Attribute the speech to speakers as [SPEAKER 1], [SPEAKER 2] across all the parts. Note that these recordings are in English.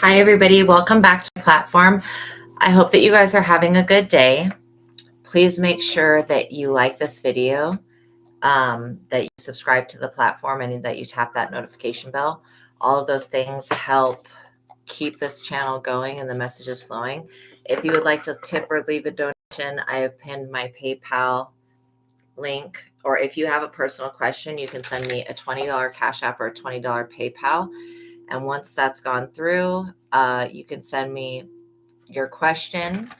[SPEAKER 1] Hi, everybody. Welcome back to the platform. I hope that you guys are having a good day. Please make sure that you like this video, that you subscribe to the platform, and that you tap that notification bell. All of those things help keep this channel going and the messages flowing. If you would like to tip or leave a donation, I have pinned my PayPal link. Or if you have a personal question, you can send me a $20 Cash App or a $20 PayPal. And once that's gone through, you can send me your question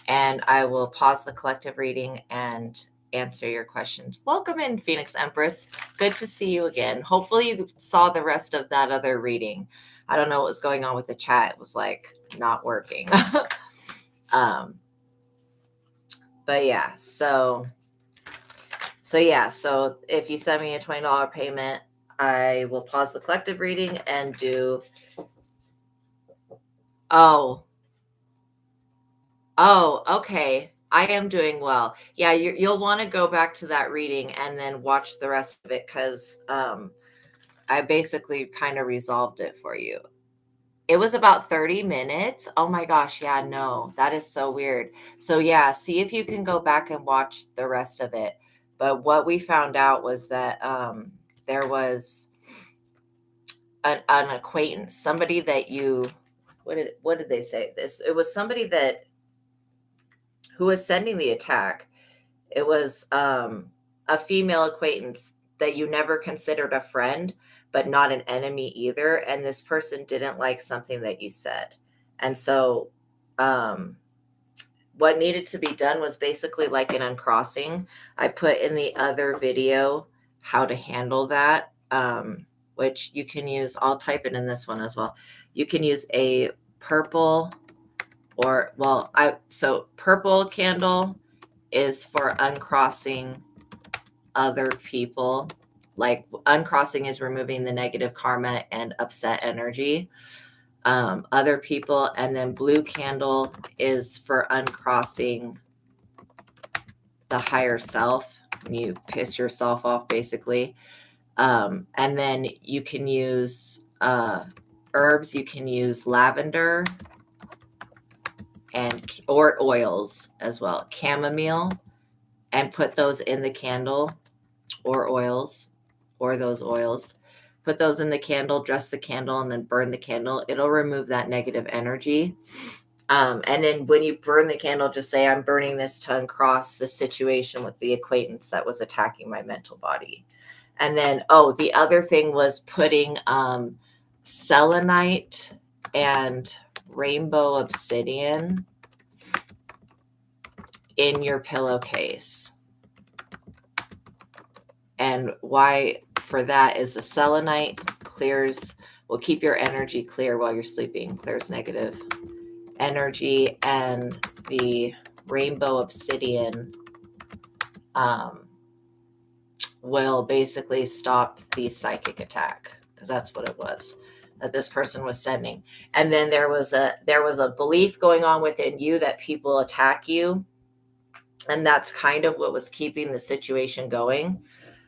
[SPEAKER 1] and I will pause the collective reading and answer your questions. Welcome in, Phoenix Empress. Good to see you again. Hopefully you saw the rest of that other reading. I don't know what was going on with the chat. It was like not working. But yeah, so if you send me a $20 payment, I will pause the collective reading and do. Oh, okay. I am doing well. Yeah, you'll want to go back to that reading and then watch the rest of it because I basically kind of resolved it for you. It was about 30 minutes. Oh my gosh. Yeah, no, that is so weird. So yeah, see if you can go back and watch the rest of it. But what we found out was that there was an acquaintance, somebody that you, what did they say? It was somebody who was sending the attack. It was a female acquaintance that you never considered a friend, but not an enemy either. And this person didn't like something that you said. And so what needed to be done was basically like an uncrossing. I put in the other video how to handle that, which you can use. I'll type it in this one as well. You can use a purple so purple candle is for uncrossing other people. Like uncrossing is removing the negative karma and upset energy. Other people, and then blue candle is for uncrossing the higher self when you piss yourself off, basically. And then you can use herbs. You can use lavender or oils as well, chamomile, and put those in the candle, or oils, or those oils. Put those in the candle, dress the candle, and then burn the candle. It'll remove that negative energy. And then when you burn the candle, just say, I'm burning this to uncross the situation with the acquaintance that was attacking my mental body. And then, the other thing was putting selenite and rainbow obsidian in your pillowcase. And why for that is the selenite will keep your energy clear while you're sleeping, clears negative energy, and the rainbow obsidian will basically stop the psychic attack, because that's what it was that this person was sending. And then there was a belief going on within you that people attack you, and that's kind of what was keeping the situation going.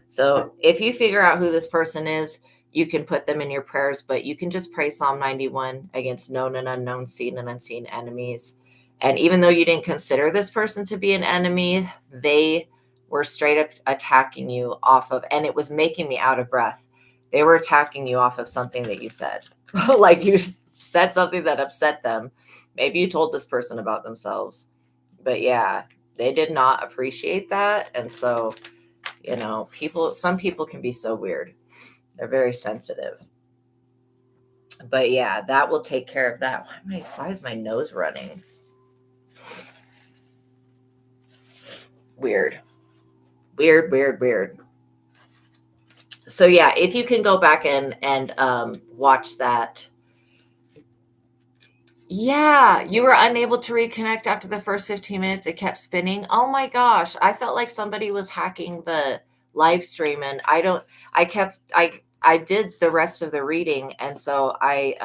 [SPEAKER 1] So if you figure out who this person is, you can put them in your prayers, but you can just pray Psalm 91 against known and unknown, seen and unseen enemies. And even though you didn't consider this person to be an enemy, they were straight up attacking you off of, and it was making me out of breath. They were attacking you off of something that you said. Like you said something that upset them. Maybe you told this person about themselves. But yeah, they did not appreciate that. And so, some people can be so weird. They're very sensitive. But yeah, that will take care of that. Why is my nose running? Weird. So yeah, if you can go back and watch that. Yeah, you were unable to reconnect after the first 15 minutes. It kept spinning. Oh my gosh. I felt like somebody was hacking the live stream, and I did the rest of the reading. And so I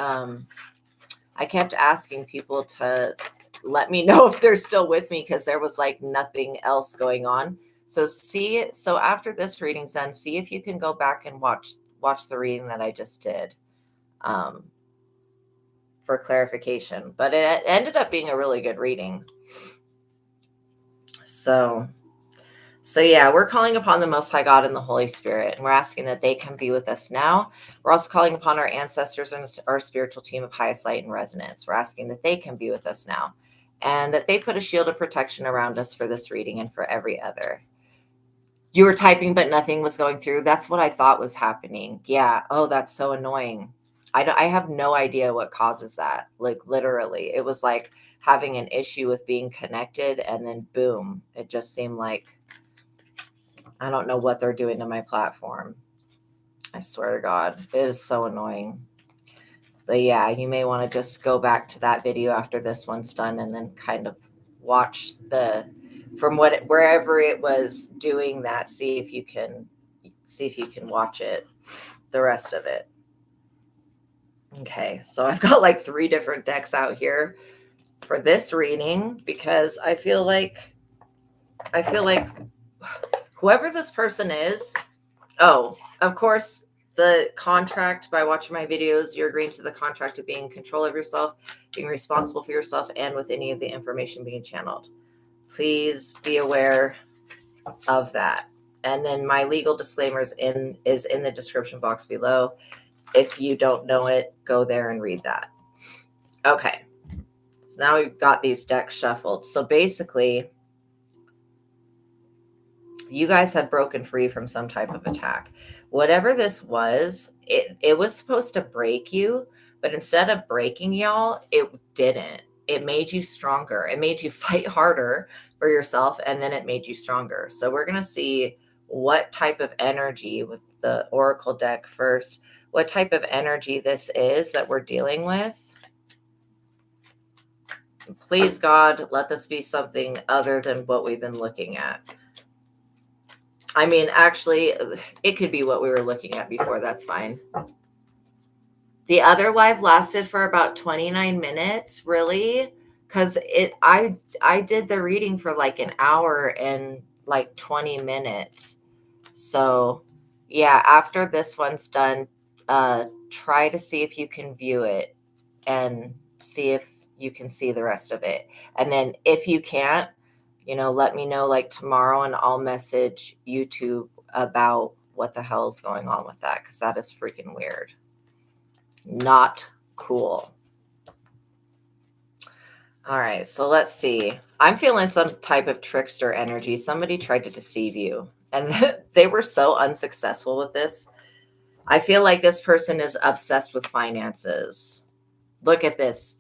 [SPEAKER 1] kept asking people to let me know if they're still with me, because there was like nothing else going on. So after this reading's done, see if you can go back and watch the reading that I just did. for clarification, but it ended up being a really good reading. So yeah, we're calling upon the Most High God and the Holy Spirit, and we're asking that they can be with us now. We're also calling upon our ancestors and our spiritual team of highest light and resonance. We're asking that they can be with us now, and that they put a shield of protection around us for this reading and for every other. You were typing, but nothing was going through. That's what I thought was happening. Yeah. Oh, that's so annoying. I have no idea what causes that. Like, literally, it was like having an issue with being connected, and then boom, it just seemed like, I don't know what they're doing to my platform. I swear to God, it is so annoying. But yeah, you may want to just go back to that video after this one's done, and then kind of watch from wherever it was doing that. See if you can watch it, the rest of it. Okay, so I've got like 3 different decks out here for this reading, because I feel like whoever this person is, oh, of course, the contract, by watching my videos, you're agreeing to the contract of being in control of yourself, being responsible for yourself, and with any of the information being channeled. Please be aware of that. And then my legal disclaimer is in the description box below. If you don't know it, go there and read that. Okay. So now we've got these decks shuffled. So basically, you guys have broken free from some type of attack. Whatever this was, it was supposed to break you, but instead of breaking y'all, it didn't. It made you stronger. It made you fight harder for yourself, and then it made you stronger. So we're going to see what type of energy, with the Oracle deck first, what type of energy this is that we're dealing with. Please, God, let this be something other than what we've been looking at. I mean, actually, it could be what we were looking at before. That's fine. The other live lasted for about 29 minutes, really, because I did the reading for like an hour and like 20 minutes. So yeah, after this one's done, try to see if you can view it and see if you can see the rest of it. And then if you can't, let me know like tomorrow, and I'll message YouTube about what the hell is going on with that, because that is freaking weird. Not cool. All right, so let's see. I'm feeling some type of trickster energy. Somebody tried to deceive you, and they were so unsuccessful with this. I feel like this person is obsessed with finances. Look at this.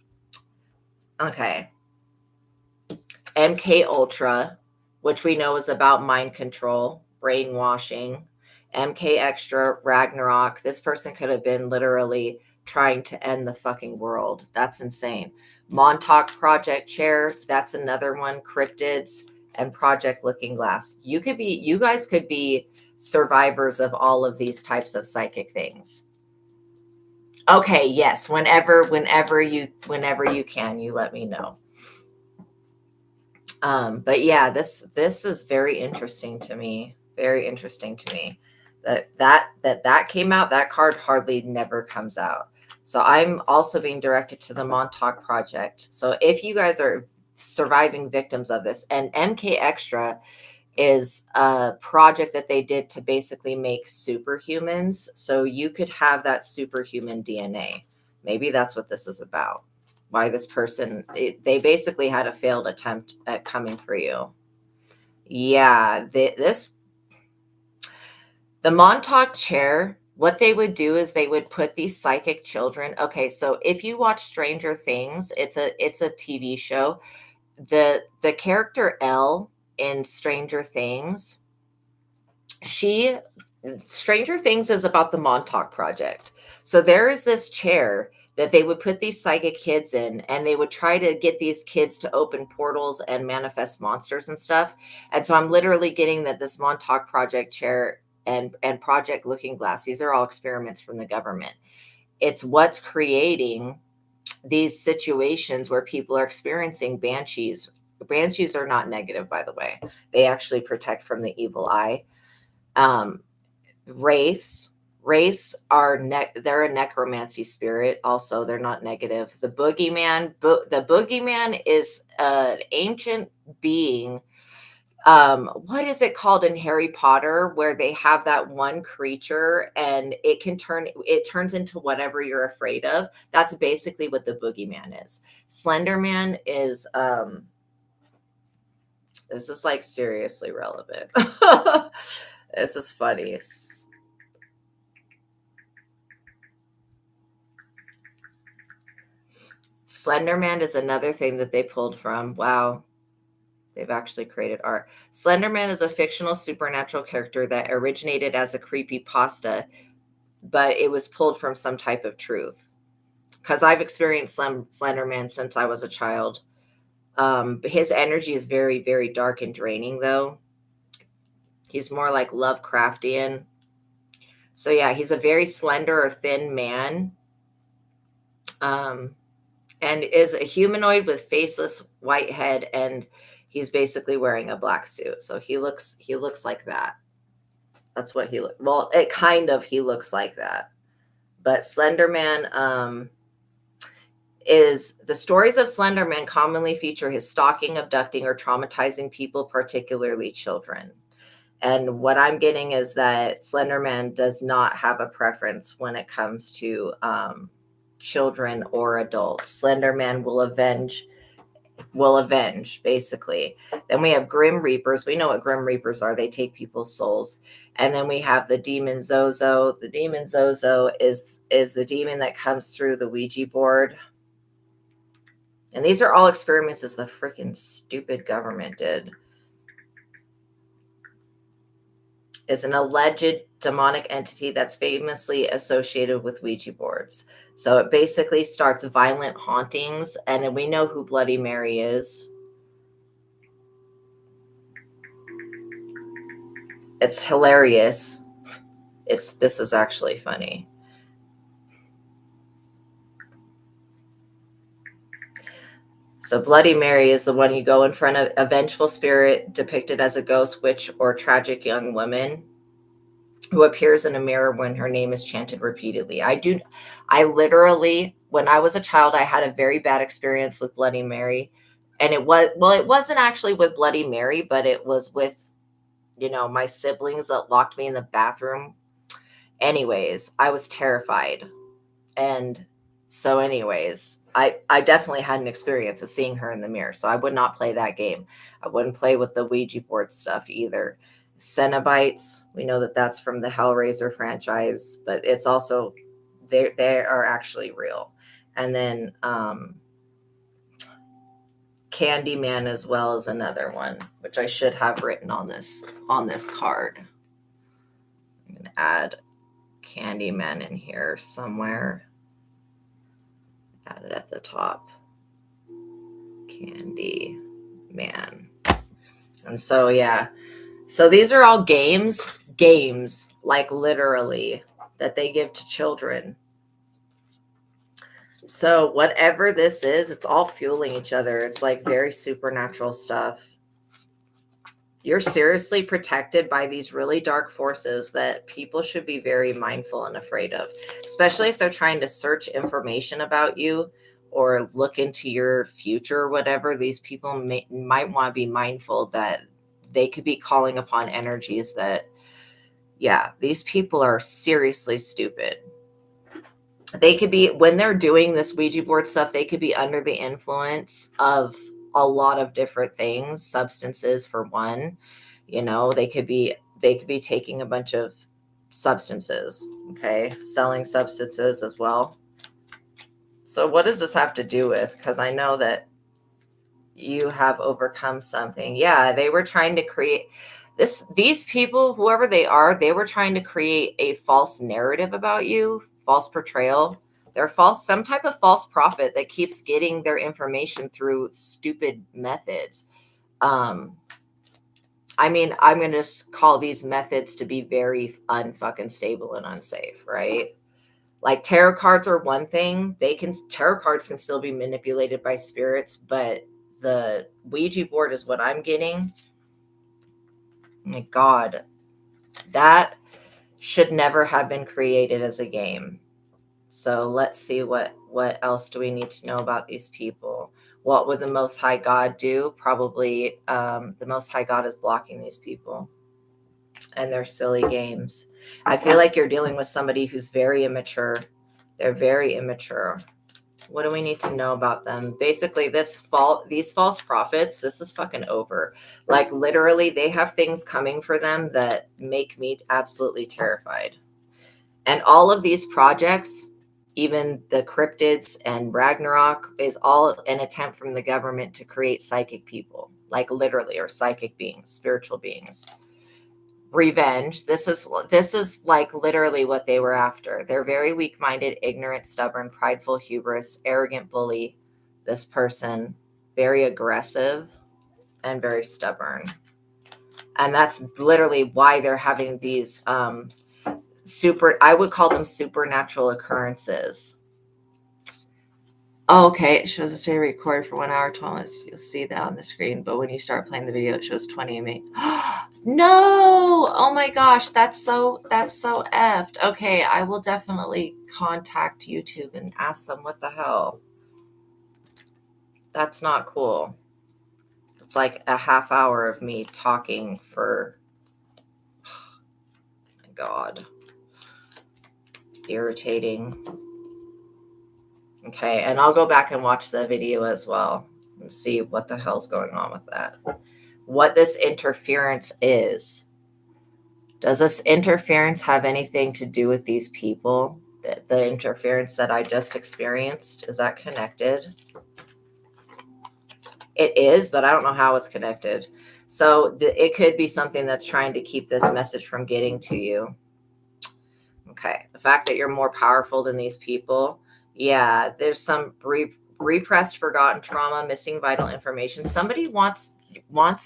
[SPEAKER 1] Okay. MK Ultra, which we know is about mind control, brainwashing. MK Extra, Ragnarok. This person could have been literally trying to end the fucking world. That's insane. Montauk Project Chair. That's another one. Cryptids and Project Looking Glass. You guys could be survivors of all of these types of psychic things. Okay, yes. Whenever you can, you let me know. But yeah, this is very interesting to me. Very interesting to me. That came out. That card hardly never comes out. So I'm also being directed to the Montauk Project. So if you guys are surviving victims of this, and MK Extra is a project that they did to basically make superhumans. So you could have that superhuman DNA. Maybe that's what this is about. Why this person, they basically had a failed attempt at coming for you. Yeah, the Montauk Chair, what they would do is they would put these psychic children. Okay, so if you watch Stranger Things, it's a TV show. The character Elle in Stranger Things, Stranger Things is about the Montauk Project. So there is this chair that they would put these psychic kids in, and they would try to get these kids to open portals and manifest monsters and stuff. And so I'm literally getting that this Montauk Project Chair and Project Looking Glass, these are all experiments from the government. It's what's creating these situations where people are experiencing banshees. Banshees are not negative, by the way. They actually protect from the evil eye. Wraiths, Wraiths are they're a necromancy spirit. Also, they're not negative. The boogeyman is an ancient being. What is it called in Harry Potter, where they have that one creature and it turns into whatever you're afraid of? That's basically what the boogeyman is. Slenderman is this is like seriously relevant. This is funny. Slenderman is another thing that they pulled from. Wow. They've actually created art. Slenderman is a fictional supernatural character that originated as a creepy pasta, but it was pulled from some type of truth. Because I've experienced Slenderman since I was a child. His energy is very, very dark and draining, though. He's more like Lovecraftian. So yeah, he's a very slender or thin man. And is a humanoid with faceless white head, and he's basically wearing a black suit. So he looks like that. That's what he well, he looks like that. But Slenderman is the stories of Slenderman commonly feature his stalking, abducting, or traumatizing people, particularly children. And what I'm getting is that Slenderman does not have a preference when it comes to children or adults. Slenderman will avenge, basically. Then we have Grim Reapers. We know what Grim Reapers are. They take people's souls. And then we have the demon Zozo. The demon Zozo is the demon that comes through the Ouija board. And these are all experiments the freaking stupid government did. Is an alleged demonic entity that's famously associated with Ouija boards. So it basically starts violent hauntings, and then we know who Bloody Mary is. It's hilarious. This is actually funny. So Bloody Mary is the one you go in front of, a vengeful spirit depicted as a ghost, witch, or tragic young woman who appears in a mirror when her name is chanted repeatedly. I literally, when I was a child, I had a very bad experience with Bloody Mary. And it wasn't actually with Bloody Mary, but it was with, my siblings that locked me in the bathroom. Anyways, I was terrified. And so anyways, I definitely had an experience of seeing her in the mirror. So I would not play that game. I wouldn't play with the Ouija board stuff either. Cenobites, we know that that's from the Hellraiser franchise, but it's also, they are actually real. And then Candyman as well is another one, which I should have written on this card. I'm going to add Candyman in here somewhere. Add it at the top. Candyman. And so, yeah. So these are all games, like literally, that they give to children. So whatever this is, it's all fueling each other. It's like very supernatural stuff. You're seriously protected by these really dark forces that people should be very mindful and afraid of, especially if they're trying to search information about you or look into your future or whatever. These people might want to be mindful that they could be calling upon energies that, yeah, these people are seriously stupid. They could be, when they're doing this Ouija board stuff, they could be under the influence of a lot of different things, substances for one. They could be taking a bunch of substances, okay, selling substances as well. So what does this have to do with? Because I know that you have overcome something. Yeah, they were trying to create this. These people, whoever they are, they were trying to create a false narrative about you, false portrayal. They're some type of false prophet that keeps getting their information through stupid methods. I'm going to call these methods to be very unfucking stable and unsafe, right? Like tarot cards are one thing. Tarot cards can still be manipulated by spirits, but the Ouija board is what I'm getting. Oh my God, that should never have been created as a game. So let's see what else do we need to know about these people. What would the Most High God do? Probably the Most High God is blocking these people and their silly games. I feel like you're dealing with somebody who's very immature. They're very immature. What do we need to know about them? Basically, these false prophets, this is fucking over. Like, literally, they have things coming for them that make me absolutely terrified. And all of these projects, even the cryptids and Ragnarok, is all an attempt from the government to create psychic people, like literally, or psychic beings, spiritual beings. Revenge. This is like literally what they were after. They're very weak-minded, ignorant, stubborn, prideful, hubris, arrogant bully. This person, very aggressive and very stubborn. And that's literally why they're having these I would call them supernatural occurrences. Oh, okay, it shows a stay recorded for 1 hour, 12 minutes. You'll see that on the screen, but when you start playing the video, it shows 20 MB. No! Oh my gosh, that's so effed. Okay, I will definitely contact YouTube and ask them what the hell. That's not cool. It's like a half hour of me talking for, oh my God, irritating. Okay, and I'll go back and watch the video as well and see what the hell's going on with that. What this interference is. Does this interference have anything to do with these people? The interference that I just experienced, is that connected? It is, but I don't know how it's connected. So it could be something that's trying to keep this message from getting to you. Okay, the fact that you're more powerful than these people. Yeah, there's some repressed, forgotten trauma, missing vital information. Somebody wants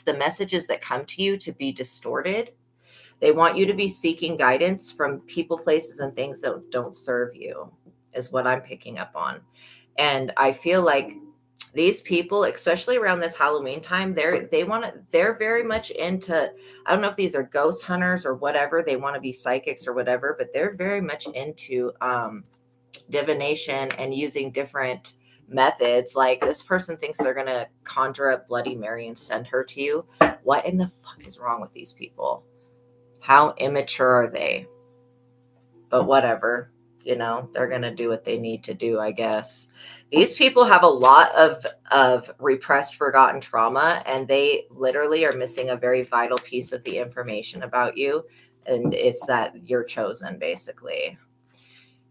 [SPEAKER 1] the messages that come to you to be distorted. They want you to be seeking guidance from people, places, and things that don't serve you, is what I'm picking up on. And I feel like these people, especially around this Halloween time, they're very much into, I don't know if these are ghost hunters or whatever, they want to be psychics or whatever, but they're very much into divination and using different methods. Like, this person thinks they're going to conjure up Bloody Mary and send her to you. What in the fuck is wrong with these people? How immature are they? But whatever, they're going to do what they need to do, I guess. These people have a lot of repressed, forgotten trauma, and they literally are missing a very vital piece of the information about you. And it's that you're chosen, basically.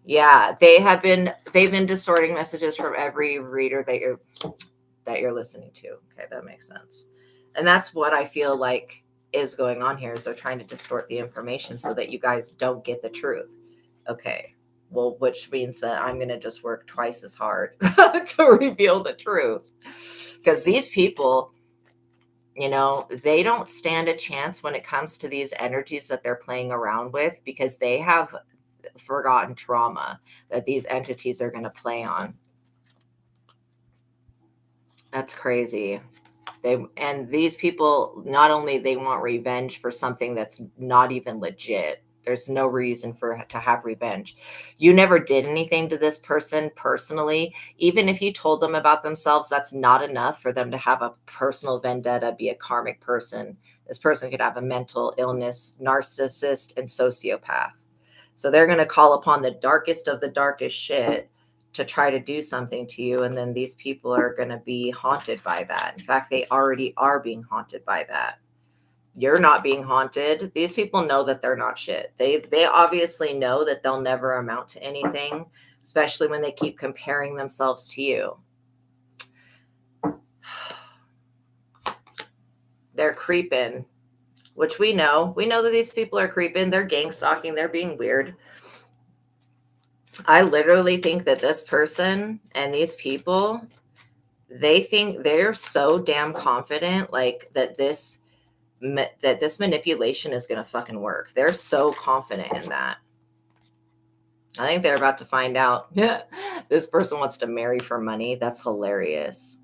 [SPEAKER 1] Yeah, they've been distorting messages from every reader that you're listening to. Okay, that makes sense. And that's what I feel like is going on here, is they're trying to distort the information so that you guys don't get the truth. Okay, well, which means that I'm going to just work twice as hard to reveal the truth. Because these people, they don't stand a chance when it comes to these energies that they're playing around with, because they have forgotten trauma that these entities are going to play on. That's crazy. And these people, not only they want revenge for something that's not even legit. There's no reason to have revenge. You never did anything to this person personally. Even if you told them about themselves, that's not enough for them to have a personal vendetta, be a karmic person. This person could have a mental illness, narcissist, and sociopath. So they're going to call upon the darkest of the darkest shit to try to do something to you. And then these people are going to be haunted by that. In fact, they already are being haunted by that. You're not being haunted. These people know that they're not shit. They obviously know that they'll never amount to anything, especially when they keep comparing themselves to you. They're creeping, which we know. We know that these people are creeping. They're gang stalking. They're being weird. I literally think that this person and these people, they think they're so damn confident, like that this manipulation is going to fucking work. They're so confident in that. I think they're about to find out. This person wants to marry for money. That's hilarious.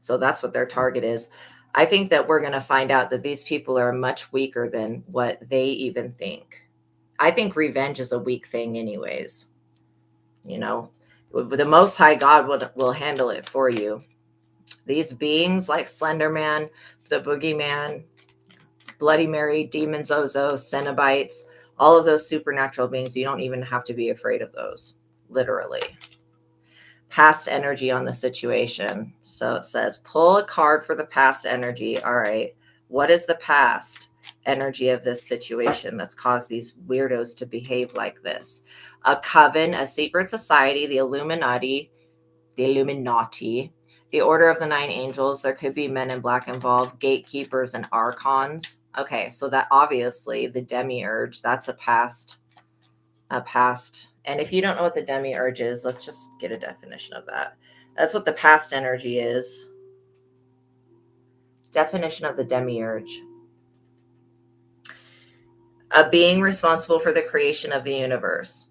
[SPEAKER 1] So that's what their target is. I think that we're going to find out that these people are much weaker than what they even think. I think revenge is a weak thing anyways. You know, the Most High God will handle it for you. These beings like Slender Man, the Boogeyman, Bloody Mary, Demon Zozo, Cenobites, all of those supernatural beings, you don't even have to be afraid of those, literally. Past energy on the situation. So it says, pull a card for the past energy. All right. What is the past energy of this situation that's caused these weirdos to behave like this? A coven, a secret society, the Illuminati, the Order of the Nine Angels. There could be men in black involved, gatekeepers and archons. Okay, so that obviously the demiurge, that's a past. And if you don't know what the demiurge is, let's just get a definition of that. That's what the past energy is. Definition of the demiurge. A being responsible for the creation of the universe.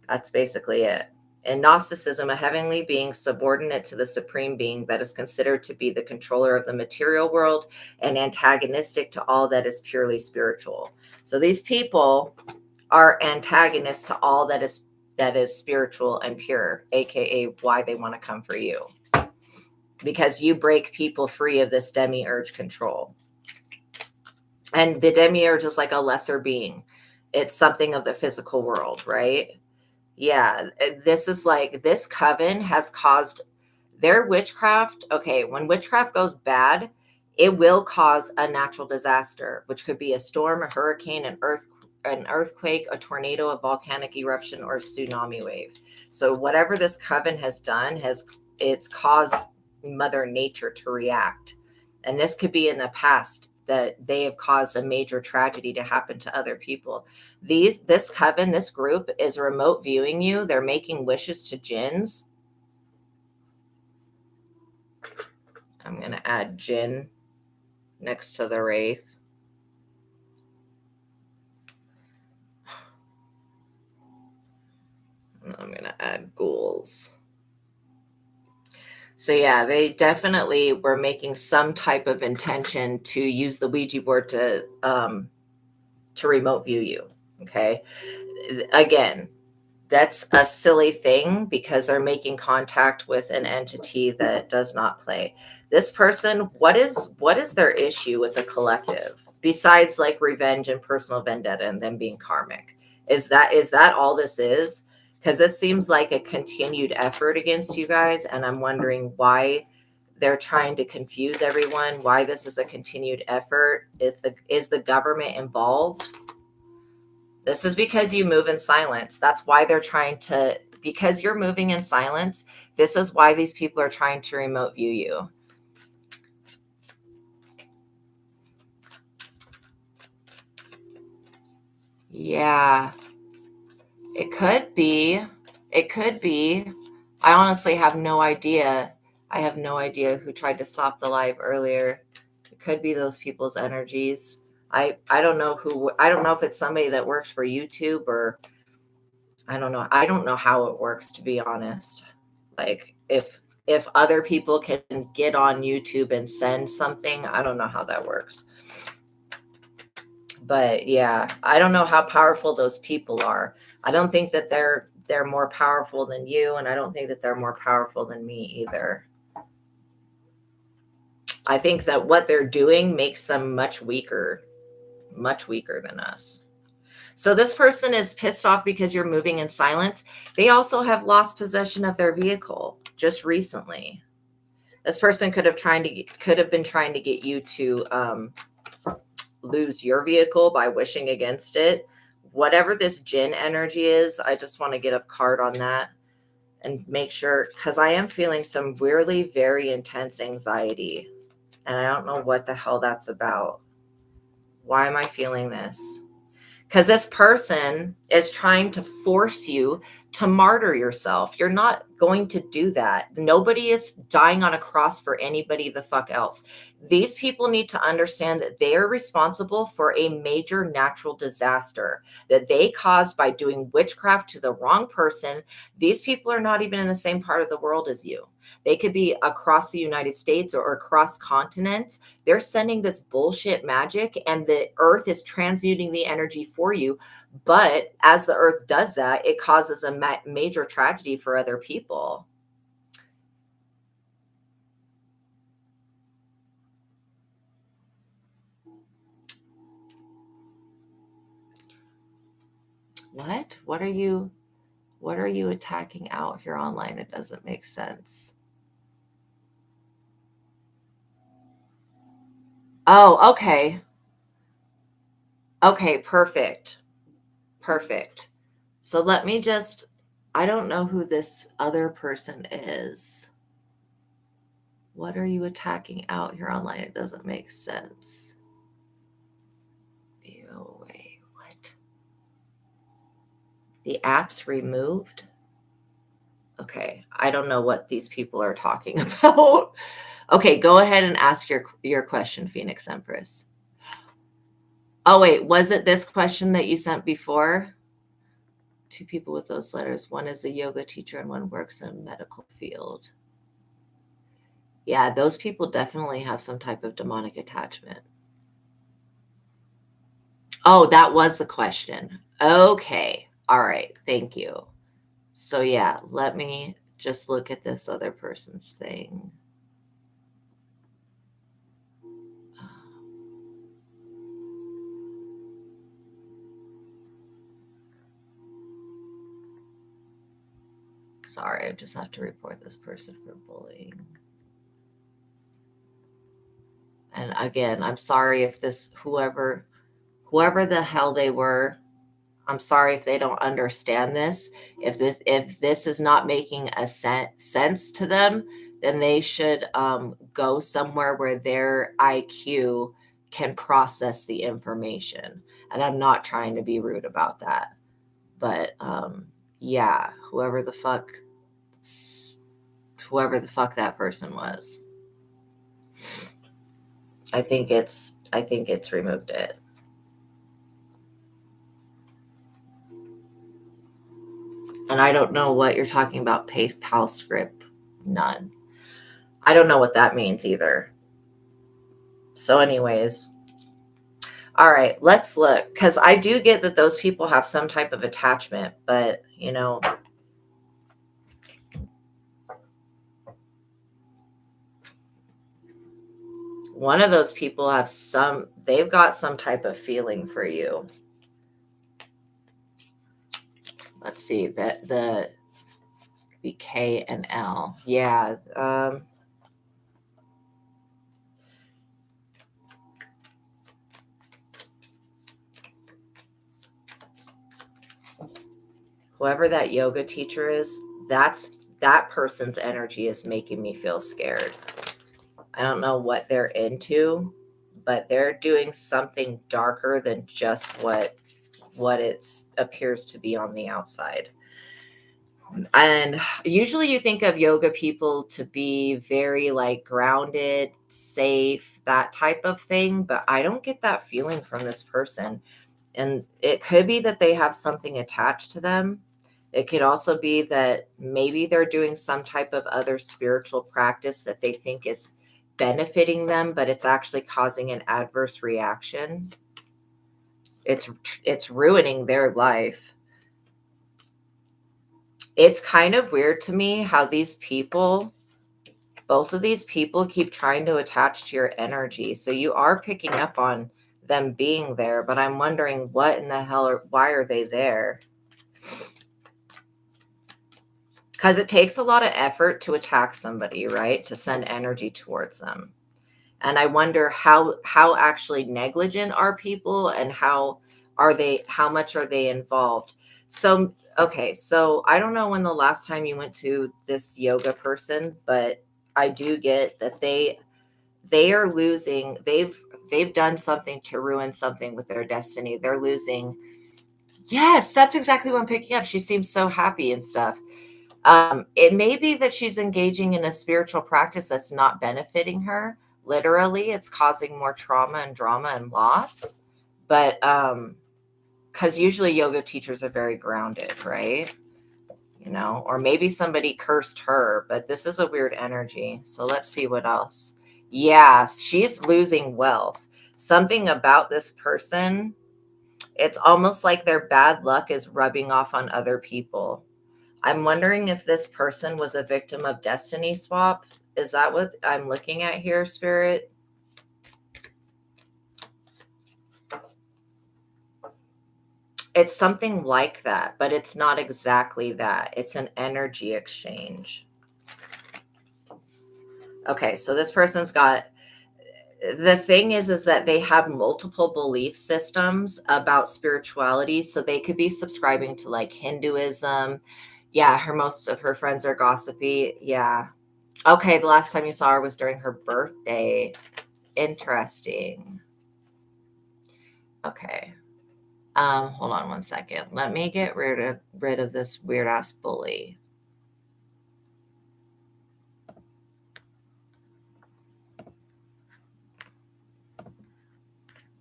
[SPEAKER 1] That's basically it. In Gnosticism, a heavenly being subordinate to the supreme being that is considered to be the controller of the material world and antagonistic to all that is purely spiritual. So these people are antagonists to all that is spiritual and pure, aka why they want to come for you. Because you break people free of this demiurge control. And the demiurge is like a lesser being. It's something of the physical world, right? Yeah, this is like, this coven has caused their witchcraft. Okay, when witchcraft goes bad, it will cause a natural disaster, which could be a storm, a hurricane, an earthquake, a tornado, a volcanic eruption, or a tsunami wave. So whatever this coven has done, it's caused Mother Nature to react. And this could be in the past that they have caused a major tragedy to happen to other people. This coven, this group is remote viewing you. They're making wishes to jinns. I'm going to add jinn next to the wraith. And I'm going to add ghouls. So yeah, they definitely were making some type of intention to use the Ouija board to remote view you. Okay. Again, that's a silly thing because they're making contact with an entity that does not play. This person, what is their issue with the collective besides like revenge and personal vendetta and them being karmic? Is that all this is? Because this seems like a continued effort against you guys, and I'm wondering why they're trying to confuse everyone, why this is a continued effort. Is the government involved? This is because you move in silence. That's why they're trying to, because you're moving in silence, this is why these people are trying to remote view you. Yeah, it could be. It could be. I honestly have no idea. I have no idea who tried to stop the live earlier. It could be those people's energies. I don't know who. I don't know if it's somebody that works for YouTube or I don't know. I don't know how it works, to be honest. Like if other people can get on YouTube and send something, I don't know how that works. But yeah, I don't know how powerful those people are. I don't think that they're more powerful than you, and I don't think that they're more powerful than me either. I think that what they're doing makes them much weaker than us. So this person is pissed off because you're moving in silence. They also have lost possession of their vehicle just recently. This person could have been trying to get you to lose your vehicle by wishing against it. Whatever this jinn energy is, I just want to get a card on that and make sure, because I am feeling some weirdly very intense anxiety, and I don't know what the hell that's about. Why am I feeling this? Because this person is trying to force you to martyr yourself. You're not going to do that. Nobody is dying on a cross for anybody the fuck else. These people need to understand that they are responsible for a major natural disaster that they caused by doing witchcraft to the wrong person. These people are not even in the same part of the world as you. They could be across the United States or across continents. They're sending this bullshit magic, and the earth is transmuting the energy for you. But as the earth does that, it causes a major tragedy for other people. What? What are you attacking out here online? It doesn't make sense. Oh, okay. Okay, perfect. Perfect. So let me just, I don't know who this other person is. What are you attacking out here online? It doesn't make sense. Oh, wait, what? The app's removed? Okay, I don't know what these people are talking about. Okay, go ahead and ask your question, Phoenix Empress. Oh, wait, was it this question that you sent before? Two people with those letters. One is a yoga teacher and one works in a medical field. Yeah, those people definitely have some type of demonic attachment. Oh, that was the question. Okay. All right. Thank you. So, yeah, let me just look at this other person's thing. Sorry, I just have to report this person for bullying. And again, I'm sorry if this, whoever the hell they were, I'm sorry if they don't understand this. If this is not making a sense to them, then they should go somewhere where their IQ can process the information. And I'm not trying to be rude about that, but yeah, whoever the fuck that person was, I think it's removed it. And I don't know what you're talking about, PayPal script. None. I don't know what that means either. So, anyways, all right, let's look, because I do get that those people have some type of attachment, but one of those people they've got some type of feeling for you. Let's see, that the K and L. Yeah. Whoever that yoga teacher is, that person's energy is making me feel scared. I don't know what they're into, but they're doing something darker than just what it appears to be on the outside. And usually you think of yoga people to be very like grounded, safe, that type of thing, but I don't get that feeling from this person. And it could be that they have something attached to them. It could also be that maybe they're doing some type of other spiritual practice that they think is benefiting them, but it's actually causing an adverse reaction. It's ruining their life. It's kind of weird to me how both of these people keep trying to attach to your energy. So you are picking up on them being there, but I'm wondering what in the hell why are they there? Because it takes a lot of effort to attack somebody, right? To send energy towards them. And I wonder how actually negligent are people, and how much are they involved? So, okay, so I don't know when the last time you went to this yoga person, but I do get that they are losing, they've done something to ruin something with their destiny. They're losing Yes, that's exactly what I'm picking up. She seems so happy and stuff. It may be that she's engaging in a spiritual practice that's not benefiting her. Literally, it's causing more trauma and drama and loss. But because usually yoga teachers are very grounded, right? You know, or maybe somebody cursed her, but this is a weird energy. So let's see what else. Yeah, she's losing wealth. Something about this person, it's almost like their bad luck is rubbing off on other people. I'm wondering if this person was a victim of destiny swap. Is that what I'm looking at here, Spirit? It's something like that, but it's not exactly that. It's an energy exchange. Okay, so this person's got, the thing is that they have multiple belief systems about spirituality. So they could be subscribing to like Hinduism. Yeah, most of her friends are gossipy. Yeah. Okay, the last time you saw her was during her birthday. Interesting. Okay. Hold on one second. Let me get rid of this weird ass bully.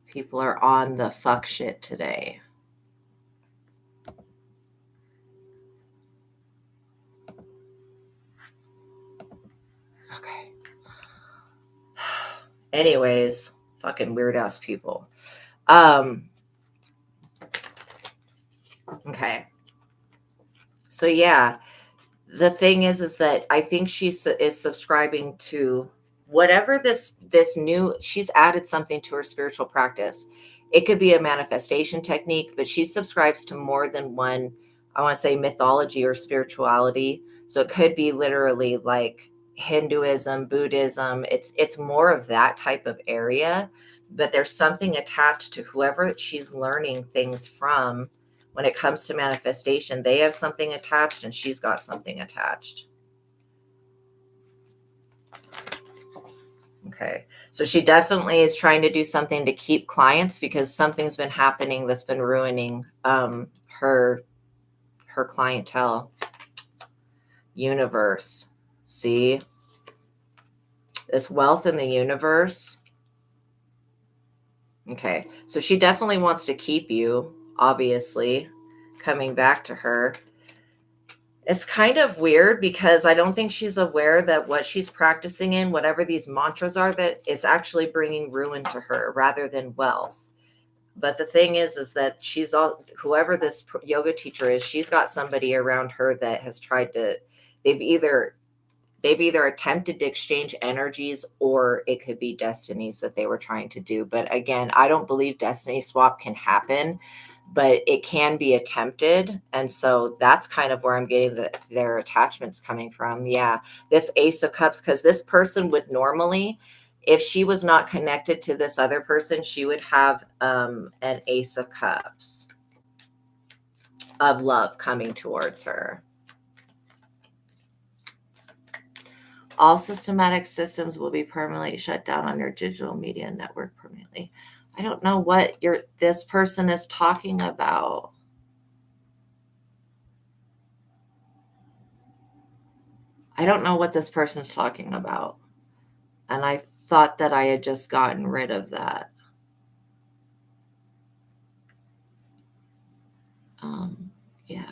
[SPEAKER 1] People are on the fuck shit today. Okay. Anyways, fucking weird ass people. Okay. So yeah, the thing is that I think she is subscribing to whatever this new, she's added something to her spiritual practice. It could be a manifestation technique, but she subscribes to more than one, I want to say, mythology or spirituality. So it could be literally like Hinduism, Buddhism. It's more of that type of area, but there's something attached to whoever she's learning things from. When it comes to manifestation, they have something attached and she's got something attached. Okay. So she definitely is trying to do something to keep clients because something's been happening that's been ruining her clientele. Universe. See? This wealth in the universe. Okay. So she definitely wants to keep you, obviously, coming back to her. It's kind of weird because I don't think she's aware that what she's practicing in, whatever these mantras are, that it's actually bringing ruin to her rather than wealth. But the thing is that she's all, whoever this yoga teacher is, she's got somebody around her that has tried to, they've either attempted to exchange energies, or it could be destinies that they were trying to do. But again, I don't believe destiny swap can happen, but it can be attempted. And so that's kind of where I'm getting their attachments coming from. Yeah, this Ace of Cups, because this person would normally, if she was not connected to this other person, she would have an Ace of Cups of love coming towards her. All systematic systems will be permanently shut down on your digital media network permanently. I don't know what this person is talking about. I don't know what this person's talking about. And I thought that I had just gotten rid of that. Yeah,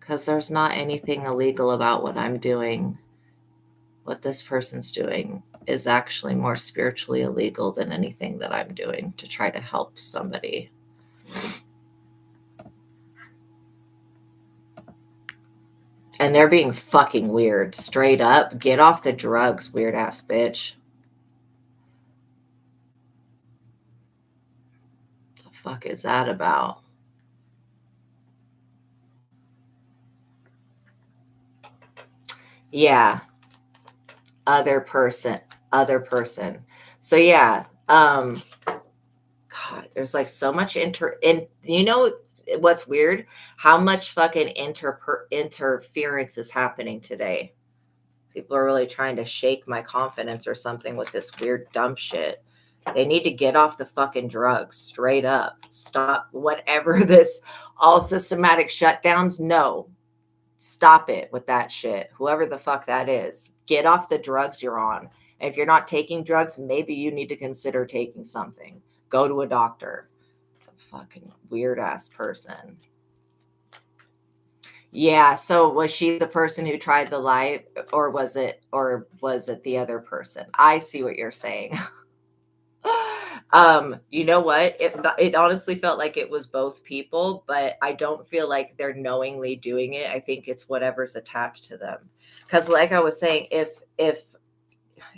[SPEAKER 1] because there's not anything illegal about what I'm doing. What this person's doing is actually more spiritually illegal than anything that I'm doing to try to help somebody. And they're being fucking weird. Straight up. Get off the drugs, weird ass bitch. The fuck is that about? Yeah. Other person. So yeah. God, there's like so much you know what's weird? How much fucking interference is happening today. People are really trying to shake my confidence or something with this weird dumb shit. They need to get off the fucking drugs, straight up. Stop whatever this all systematic shutdowns. No, stop it with that shit. Whoever the fuck that is, get off the drugs you're on. And if you're not taking drugs, maybe you need to consider taking something. Go to a doctor. Fucking weird ass person. Yeah, so was she the person who tried the lie, or was it the other person? I see what you're saying. You know what? It honestly felt like it was both people, but I don't feel like they're knowingly doing it. I think it's whatever's attached to them. Because like I was saying, if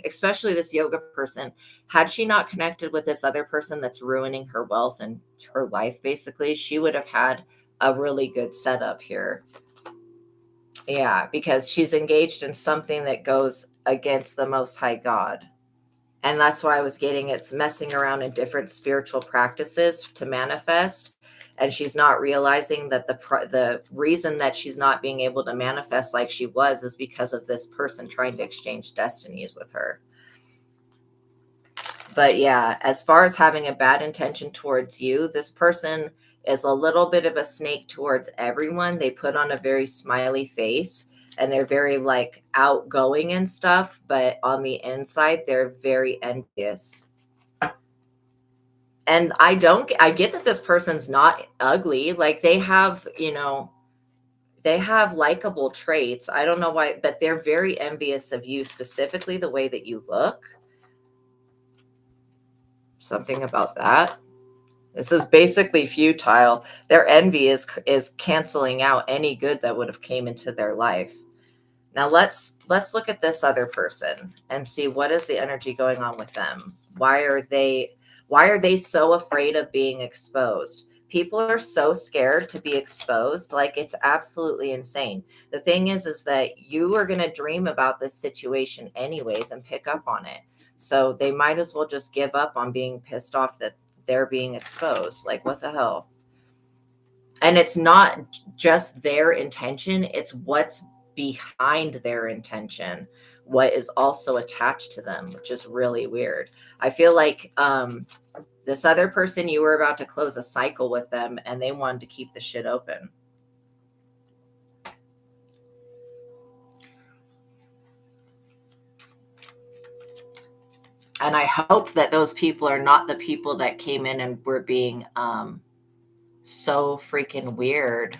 [SPEAKER 1] especially this yoga person, had she not connected with this other person that's ruining her wealth and her life, basically, she would have had a really good setup here. Yeah, because she's engaged in something that goes against the Most High God. And that's why I was getting it's messing around in different spiritual practices to manifest. And she's not realizing that the reason that she's not being able to manifest like she was is because of this person trying to exchange destinies with her. But yeah, as far as having a bad intention towards you, this person is a little bit of a snake towards everyone. They put on a very smiley face and they're very like outgoing and stuff, but on the inside, they're very envious. And I get that this person's not ugly. Like they have, they have likable traits. I don't know why, but they're very envious of you, specifically the way that you look. Something about that. This is basically futile. Their envy is canceling out any good that would have came into their life. Now let's look at this other person and see what is the energy going on with them. Why are they so afraid of being exposed? People are so scared to be exposed, like it's absolutely insane. The thing is that you are going to dream about this situation anyways and pick up on it. So they might as well just give up on being pissed off that they're being exposed. Like, what the hell? And it's not just their intention, it's what's behind their intention, what is also attached to them, which is really weird. I feel like this other person, you were about to close a cycle with them and they wanted to keep the shit open. And I hope that those people are not the people that came in and were being so freaking weird.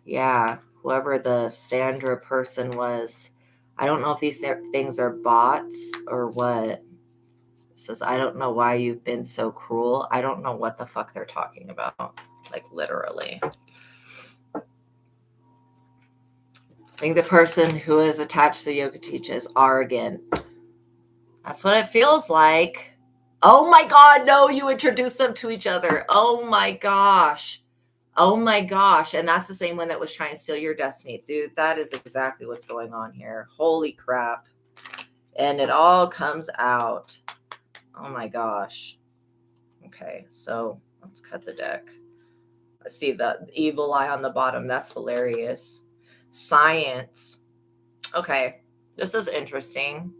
[SPEAKER 1] Yeah, whoever the Sandra person was. I don't know if these things are bots or what. It says, I don't know why you've been so cruel. I don't know what the fuck they're talking about. Like, literally. I think the person who is attached to yoga teaches are again. That's what it feels like. Oh my God, no, you introduced them to each other. Oh my gosh. Oh my gosh. And that's the same one that was trying to steal your destiny. Dude, that is exactly what's going on here. Holy crap. And it all comes out. Oh my gosh. Okay, so let's cut the deck. I see the evil eye on the bottom. That's hilarious. Science. Okay, this is interesting.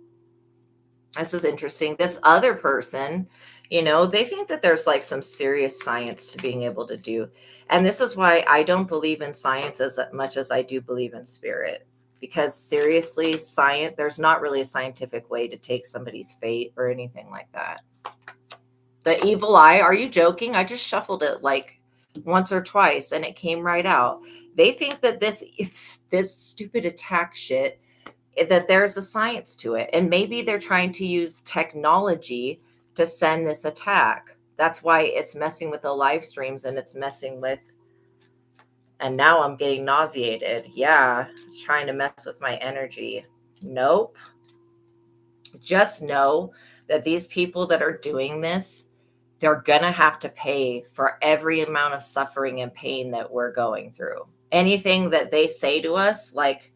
[SPEAKER 1] This other person, they think that there's like some serious science to being able to do. And this is why I don't believe in science as much as I do believe in spirit. Because seriously, there's not really a scientific way to take somebody's fate or anything like that. The evil eye, are you joking? I just shuffled it like once or twice and it came right out. They think that this stupid attack shit, that there's a science to it. And maybe they're trying to use technology to send this attack. That's why it's messing with the live streams and it's messing with, and now I'm getting nauseated. Yeah, it's trying to mess with my energy. Nope. Just know that these people that are doing this, they're going to have to pay for every amount of suffering and pain that we're going through. Anything that they say to us, like,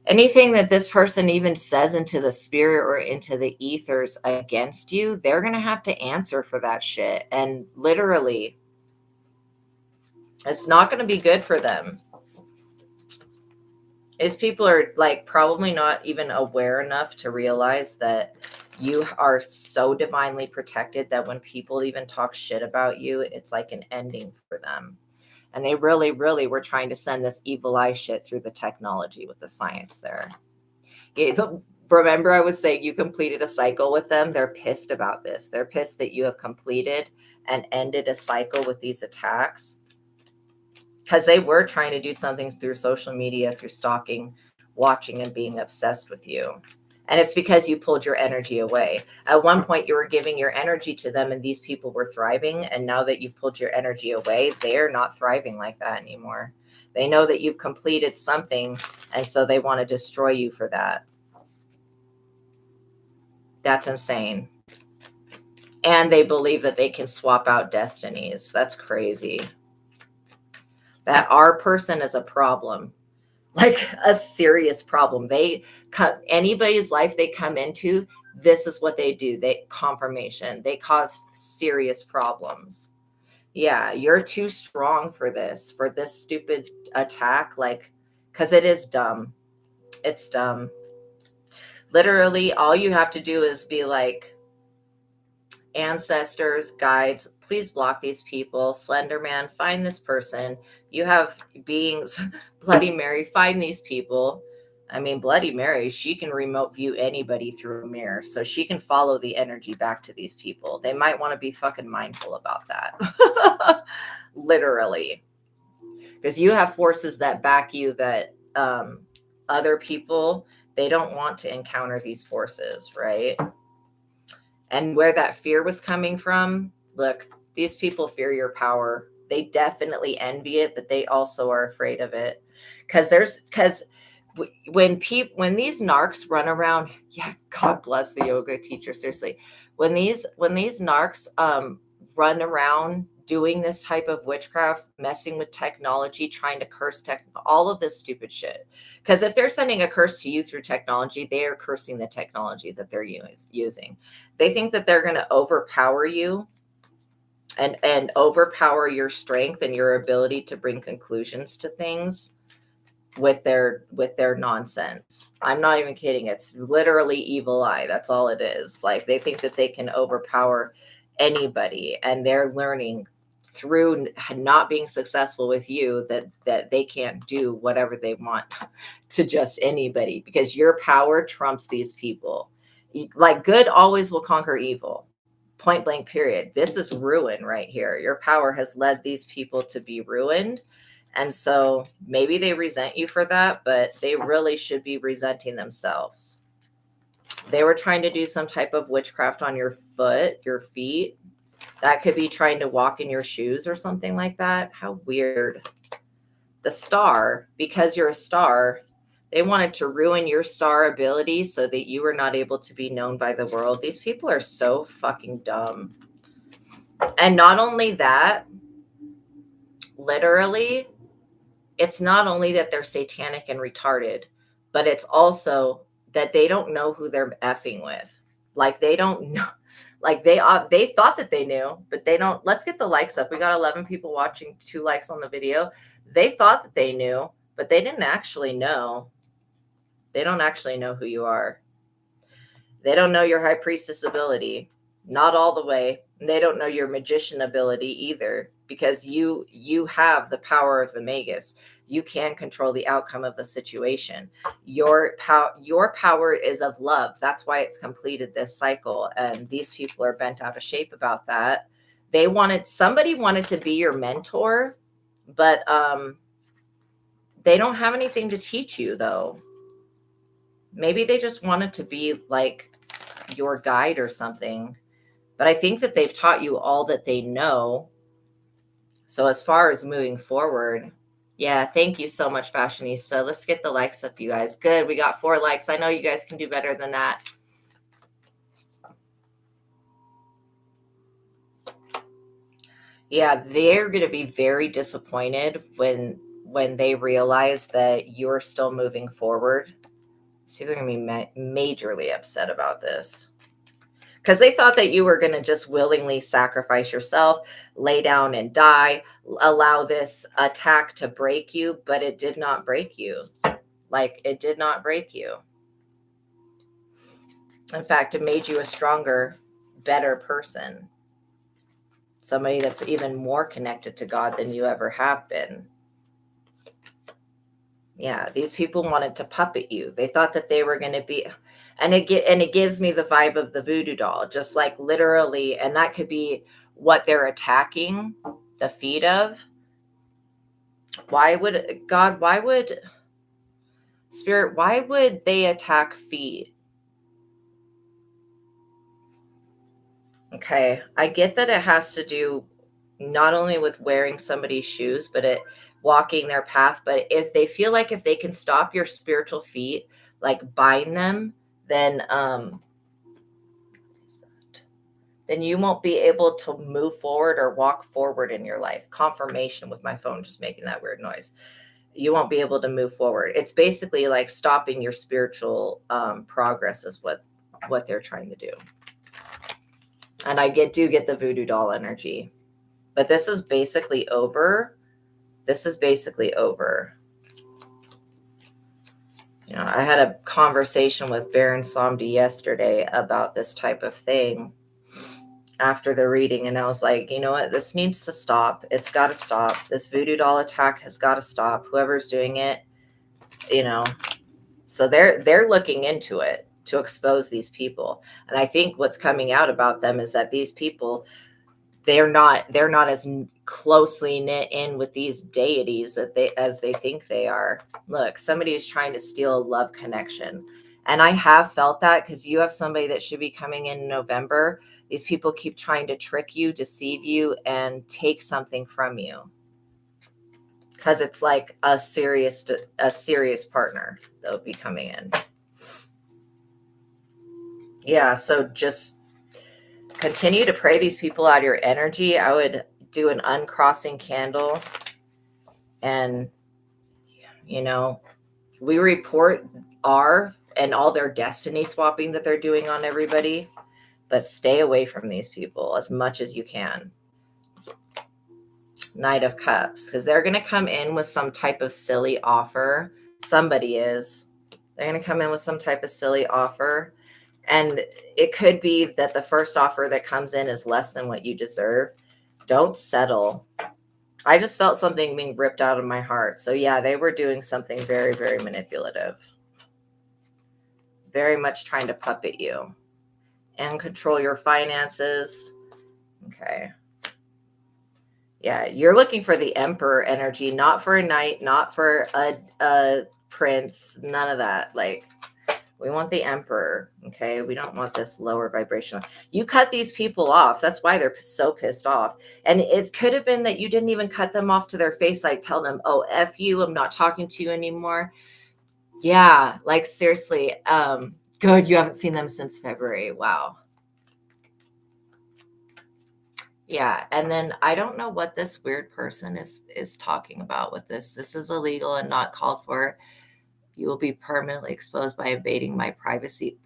[SPEAKER 1] anything that this person even says into the spirit or into the ethers against you, they're going to have to answer for that shit. And literally, it's not going to be good for them. These people are like probably not even aware enough to realize that You are so divinely protected that when people even talk shit about you, it's like an ending for them. And they really, really were trying to send this evil eye shit through the technology with the science there. Remember, I was saying you completed a cycle with them. They're pissed about this. They're pissed that you have completed and ended a cycle with these attacks, because they were trying to do something through social media, through stalking, watching, and being obsessed with you. And it's because you pulled your energy away. At one point, you were giving your energy to them, and these people were thriving. And now that you've pulled your energy away, they're not thriving like that anymore. They know that you've completed something, and so they want to destroy you for that. That's insane. And they believe that they can swap out destinies. That's crazy. That our person is a problem, like a serious problem. They cut anybody's life they come into. This is what they do. They confirmation. They cause serious problems. Yeah, you're too strong for this stupid attack. Like, because it is dumb. It's dumb. Literally, all you have to do is be like, ancestors, guides, please block these people. Slenderman, find this person. You have beings. Bloody Mary, find these people. I mean, Bloody Mary, she can remote view anybody through a mirror, so she can follow the energy back to these people. They might want to be fucking mindful about that. Literally. Because you have forces that back you that other people, they don't want to encounter these forces, right? And where that fear was coming from, look, these people fear your power. They definitely envy it, but they also are afraid of it. Because when these narcs run around, yeah, God bless the yoga teacher, seriously. When these narcs run around doing this type of witchcraft, messing with technology, trying to curse all of this stupid shit. Because if they're sending a curse to you through technology, they are cursing the technology that they're using. They think that they're going to overpower you and overpower your strength and your ability to bring conclusions to things with their nonsense. I'm not even kidding. It's literally evil eye. That's all it is. Like, they think that they can overpower anybody, and they're learning through not being successful with you that they can't do whatever they want to just anybody, because your power trumps these people. Like, good always will conquer evil. Point blank, period. This is ruin right here. Your power has led these people to be ruined. And so maybe they resent you for that, but they really should be resenting themselves. They were trying to do some type of witchcraft on your feet. That could be trying to walk in your shoes or something like that. How weird. The star, because you're a star, they wanted to ruin your star ability so that you were not able to be known by the world. These people are so fucking dumb. And not only that, literally, it's not only that they're satanic and retarded, but it's also that they don't know who they're effing with. Like, they don't know. Like, they thought that they knew, but they don't. Let's get the likes up. We got 11 people watching, 2 likes on the video. They thought that they knew, but they didn't actually know. They don't actually know who you are. They don't know your high priestess ability. Not all the way. They don't know your magician ability either, because you have the power of the magus. You can control the outcome of the situation. Your power is of love. That's why it's completed this cycle. And these people are bent out of shape about that. Somebody wanted to be your mentor, but they don't have anything to teach you, though. Maybe they just wanted to be like your guide or something. But I think that they've taught you all that they know. So as far as moving forward, yeah, thank you so much, Fashionista. Let's get the likes up, you guys. Good. We got 4 likes. I know you guys can do better than that. Yeah, they're going to be very disappointed when they realize that you're still moving forward. So people are going to be majorly upset about this, because they thought that you were going to just willingly sacrifice yourself, lay down and die, allow this attack to break you, but it did not break you. Like, it did not break you. In fact, it made you a stronger, better person. Somebody that's even more connected to God than you ever have been. Yeah, these people wanted to puppet you. They thought that they were going to be, and it gives me the vibe of the voodoo doll, just like literally, and that could be what they're attacking the feet of. Why would God, why would Spirit, why would they attack feet? Okay, I get that it has to do not only with wearing somebody's shoes, but it walking their path. But if they feel like if they can stop your spiritual feet, like bind them, then you won't be able to move forward or walk forward in your life. Confirmation with my phone just making that weird noise. You won't be able to move forward. It's basically like stopping your spiritual progress is what they're trying to do. And I do get the voodoo doll energy. But this is basically over. This is basically over. You know, I had a conversation with Baron Samdi yesterday about this type of thing after the reading, and I was like, you know what? This needs to stop. It's got to stop. This voodoo doll attack has got to stop. Whoever's doing it, you know. So they're looking into it to expose these people. And I think what's coming out about them is that these people, they're not as closely knit in with these deities as they think they are. Look, somebody is trying to steal a love connection. And I have felt that because you have somebody that should be coming in November. These people keep trying to trick you, deceive you, and take something from you. Because it's like a serious partner that will be coming in. Yeah, so just continue to pray these people out of your energy. I would do an uncrossing candle. And, you know, we report and all their destiny swapping that they're doing on everybody, but stay away from these people as much as you can. Knight of Cups, because they're going to come in with some type of silly offer. Somebody is. They're going to come in with some type of silly offer. And it could be that the first offer that comes in is less than what you deserve. Don't settle. I just felt something being ripped out of my heart. So yeah, they were doing something very, very manipulative. Very much trying to puppet you and control your finances. Okay. Yeah, you're looking for the Emperor energy, not for a knight, not for a prince, none of that. Like, we want the Emperor, okay? We don't want this lower vibrational. You cut these people off. That's why they're so pissed off. And it could have been that you didn't even cut them off to their face. Like, tell them, oh, F you, I'm not talking to you anymore. Yeah, like, seriously. Good, you haven't seen them since February. Wow. Yeah, and then I don't know what this weird person is talking about with this. This is illegal and not called for. You will be permanently exposed by invading my privacy.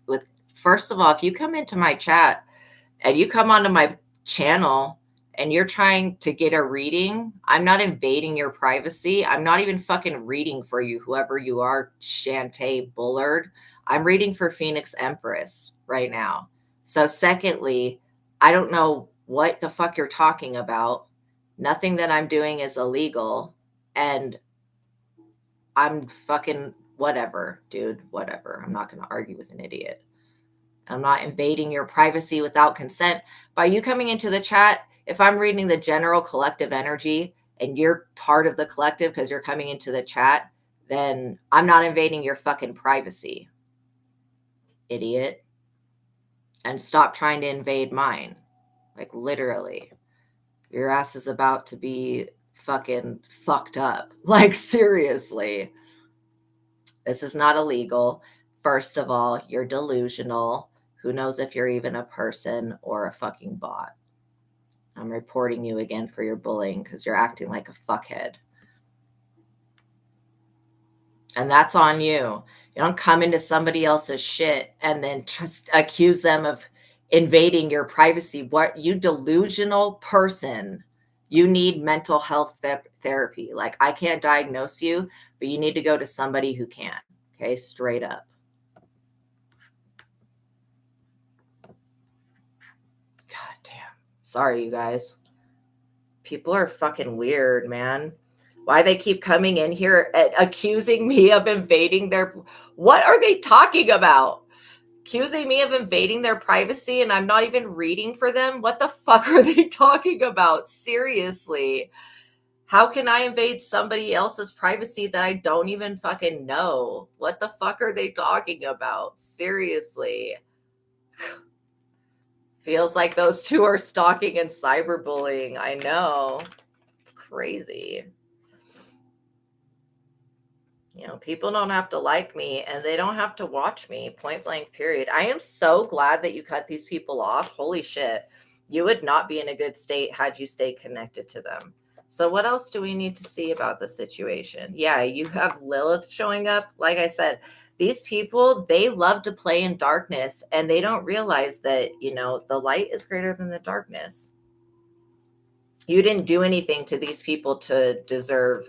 [SPEAKER 1] First of all, if you come into my chat and you come onto my channel and you're trying to get a reading, I'm not invading your privacy. I'm not even fucking reading for you, whoever you are, Shantae Bullard. I'm reading for Phoenix Empress right now. So secondly, I don't know what the fuck you're talking about. Nothing that I'm doing is illegal. And I'm fucking whatever, dude, whatever. I'm not going to argue with an idiot. I'm not invading your privacy without consent. By you coming into the chat, if I'm reading the general collective energy and you're part of the collective because you're coming into the chat, then I'm not invading your fucking privacy, idiot. And stop trying to invade mine. Like, literally. Your ass is about to be fucking fucked up. Like, seriously. This is not illegal. First of all, you're delusional. Who knows if you're even a person or a fucking bot? I'm reporting you again for your bullying because you're acting like a fuckhead. And that's on you. You don't come into somebody else's shit and then just accuse them of invading your privacy. What, you delusional person. You need mental health therapy. Like, I can't diagnose you, but you need to go to somebody who can. Okay, straight up. Sorry, you guys. People are fucking weird, man. Why they keep coming in here and accusing me of invading their... What are they talking about? Accusing me of invading their privacy and I'm not even reading for them? What the fuck are they talking about? Seriously. How can I invade somebody else's privacy that I don't even fucking know? What the fuck are they talking about? Seriously. Feels like those two are stalking and cyberbullying. I know. It's crazy. You know, people don't have to like me and they don't have to watch me, point blank, period. I am so glad that you cut these people off. Holy shit. You would not be in a good state had you stayed connected to them. So what else do we need to see about the situation? Yeah, you have Lilith showing up. Like I said, these people, they love to play in darkness and they don't realize that, you know, the light is greater than the darkness. You didn't do anything to these people to deserve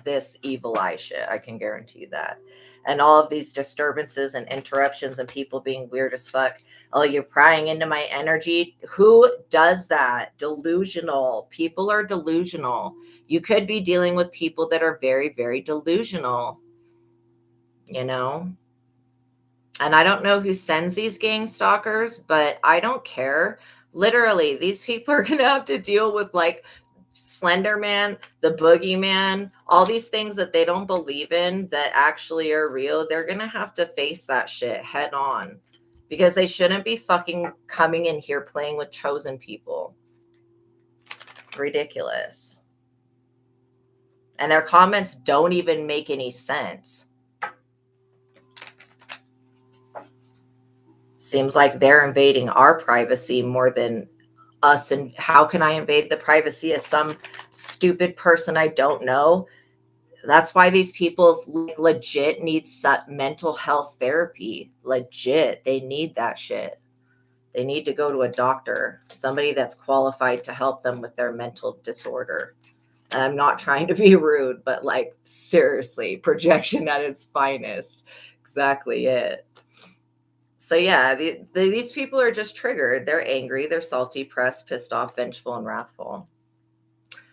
[SPEAKER 1] this evil eye shit. I can guarantee you that. And all of these disturbances and interruptions and people being weird as fuck. Oh, you're prying into my energy. Who does that? Delusional. People are delusional. You could be dealing with people that are very, very delusional, you know? And I don't know who sends these gang stalkers, but I don't care. Literally, these people are going to have to deal with like Slender Man, the Boogeyman, all these things that they don't believe in that actually are real. They're going to have to face that shit head on because they shouldn't be fucking coming in here playing with chosen people. Ridiculous. And their comments don't even make any sense. Seems like they're invading our privacy more than us. And how can I invade the privacy of some stupid person I don't know? That's why these people legit need mental health therapy. Legit. They need that shit. They need to go to a doctor, somebody that's qualified to help them with their mental disorder. And I'm not trying to be rude, but like seriously, projection at its finest. Exactly it. So yeah, these people are just triggered. They're angry, they're salty, pressed, pissed off, vengeful, and wrathful.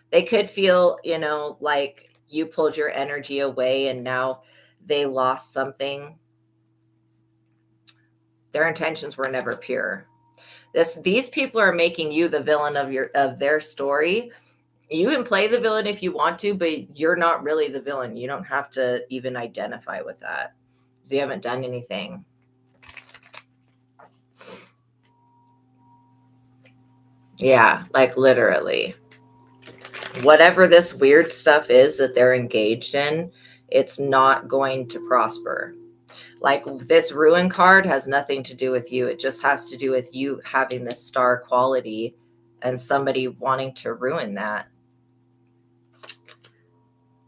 [SPEAKER 1] They could feel, you know, like you pulled your energy away and now they lost something. Their intentions were never pure. These people are making you the villain of their story. You can play the villain if you want to, but you're not really the villain. You don't have to even identify with that because you haven't done anything. Yeah, like literally. Whatever this weird stuff is that they're engaged in, it's not going to prosper. Like this ruin card has nothing to do with you. It just has to do with you having this star quality and somebody wanting to ruin that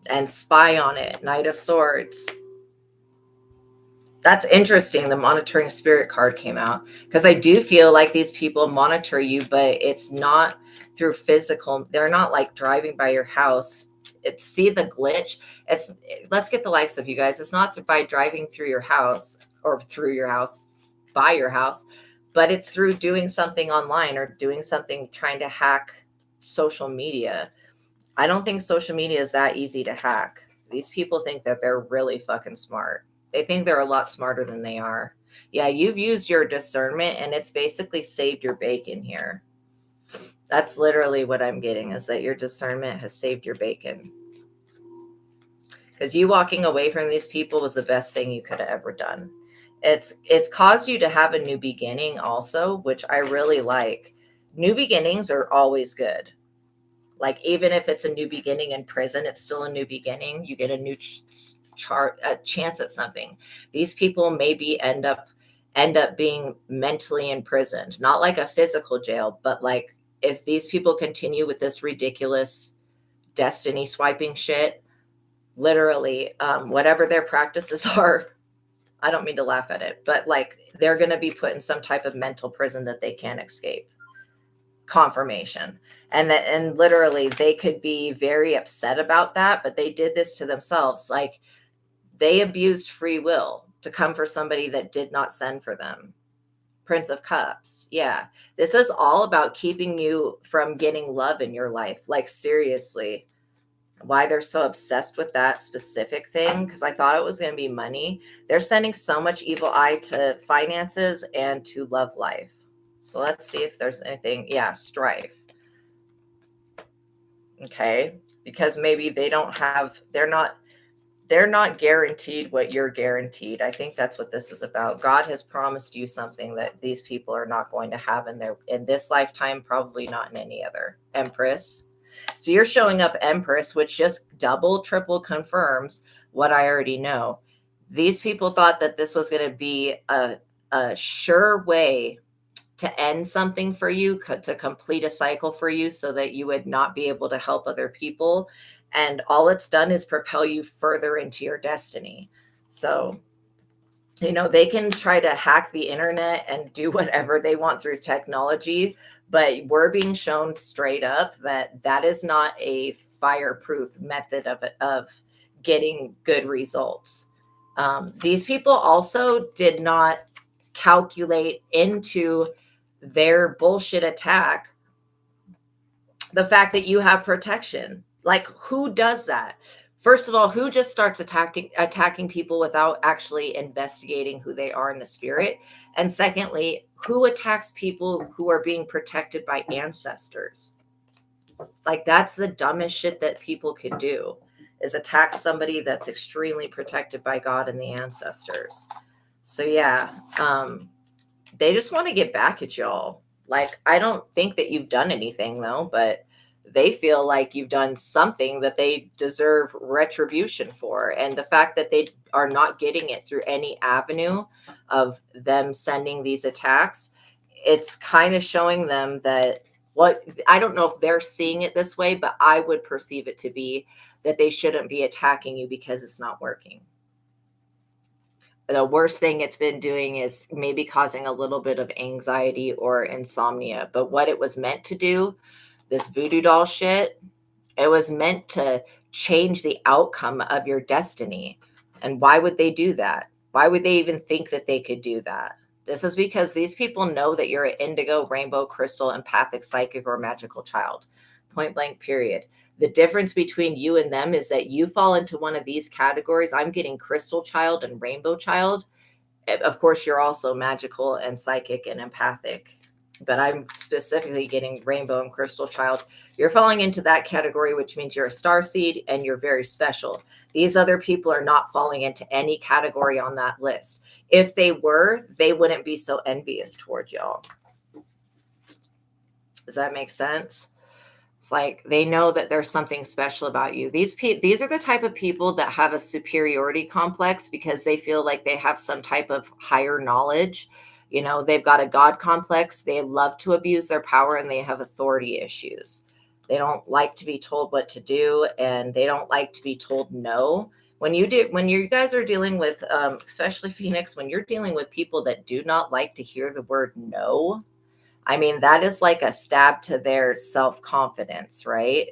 [SPEAKER 1] and spy on it. Knight of Swords. That's interesting. The monitoring spirit card came out because I do feel like these people monitor you, but it's not through physical. They're not like driving by your house. See the glitch. Let's get the likes of you guys. It's not by driving through your house or through your house, by your house, but it's through doing something online or doing something trying to hack social media. I don't think social media is that easy to hack. These people think that they're really fucking smart. They think they're a lot smarter than they are. Yeah, you've used your discernment and it's basically saved your bacon here. That's literally what I'm getting, is that your discernment has saved your bacon. Because you walking away from these people was the best thing you could have ever done. It's caused you to have a new beginning also, which I really like. New beginnings are always good. Like even if it's a new beginning in prison, it's still a new beginning. You get a new chance at something. These people maybe end up being mentally imprisoned, not like a physical jail, but like if these people continue with this ridiculous destiny swiping shit, literally, whatever their practices are, I don't mean to laugh at it, but like they're going to be put in some type of mental prison that they can't escape. Confirmation. And literally they could be very upset about that, but they did this to themselves. Like they abused free will to come for somebody that did not send for them. Prince of Cups. Yeah. This is all about keeping you from getting love in your life. Like, seriously. Why they're so obsessed with that specific thing, because I thought it was going to be money. They're sending so much evil eye to finances and to love life. So let's see if there's anything. Yeah, strife. Okay. Because maybe they're not guaranteed what you're guaranteed. I think that's what this is about. God has promised you something that these people are not going to have in this lifetime, probably not in any other. Empress. So you're showing up Empress, which just double, triple confirms what I already know. These people thought that this was going to be a sure way to end something for you, to complete a cycle for you so that you would not be able to help other people. And all it's done is propel you further into your destiny. So, they can try to hack the internet and do whatever they want through technology, but we're being shown straight up that is not a fireproof method of getting good results. These people also did not calculate into their bullshit attack the fact that you have protection. Like, who does that? First of all, who just starts attacking people without actually investigating who they are in the spirit? And secondly, who attacks people who are being protected by ancestors? Like, that's the dumbest shit that people could do, is attack somebody that's extremely protected by God and the ancestors. So yeah, they just want to get back at y'all. Like, I don't think that you've done anything though, but they feel like you've done something that they deserve retribution for. And the fact that they are not getting it through any avenue of them sending these attacks, it's kind of showing them that I don't know if they're seeing it this way, but I would perceive it to be that they shouldn't be attacking you because it's not working. The worst thing it's been doing is maybe causing a little bit of anxiety or insomnia. But what it was meant to do, this voodoo doll shit, it was meant to change the outcome of your destiny. And why would they do that? Why would they even think that they could do that? This is because these people know that you're an indigo, rainbow, crystal, empathic, psychic, or magical child. Point blank, period. The difference between you and them is that you fall into one of these categories. I'm getting crystal child and rainbow child. Of course, you're also magical and psychic and empathic, but I'm specifically getting rainbow and crystal child. You're falling into that category, which means you're a star seed and you're very special. These other people are not falling into any category on that list. If they were, they wouldn't be so envious toward y'all. Does that make sense? It's like they know that there's something special about you. These are the type of people that have a superiority complex because they feel like they have some type of higher knowledge. They've got a God complex. They love to abuse their power and they have authority issues. They don't like to be told what to do and they don't like to be told no. When you guys are dealing with, especially Phoenix, when you're dealing with people that do not like to hear the word no, I mean, that is like a stab to their self-confidence, right?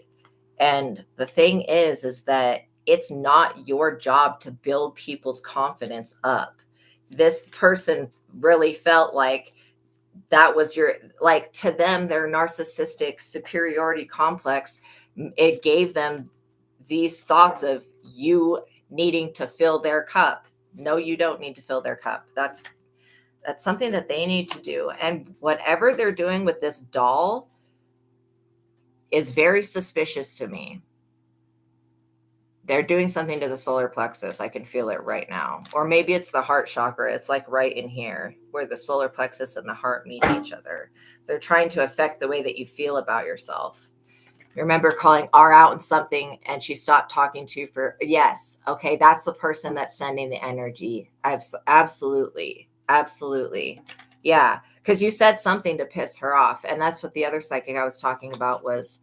[SPEAKER 1] And the thing is that it's not your job to build people's confidence up. This person really felt like that was to them, their narcissistic superiority complex, it gave them these thoughts of you needing to fill their cup. No, you don't need to fill their cup. That's something that they need to do. And whatever they're doing with this doll is very suspicious to me. They're doing something to the solar plexus. I can feel it right now. Or maybe it's the heart chakra. It's like right in here where the solar plexus and the heart meet each other. They're trying to affect the way that you feel about yourself. Remember calling R out in something and she stopped talking to you yes. Okay. That's the person that's sending the energy. Absolutely. Absolutely. Yeah. Because you said something to piss her off. And that's what the other psychic I was talking about was,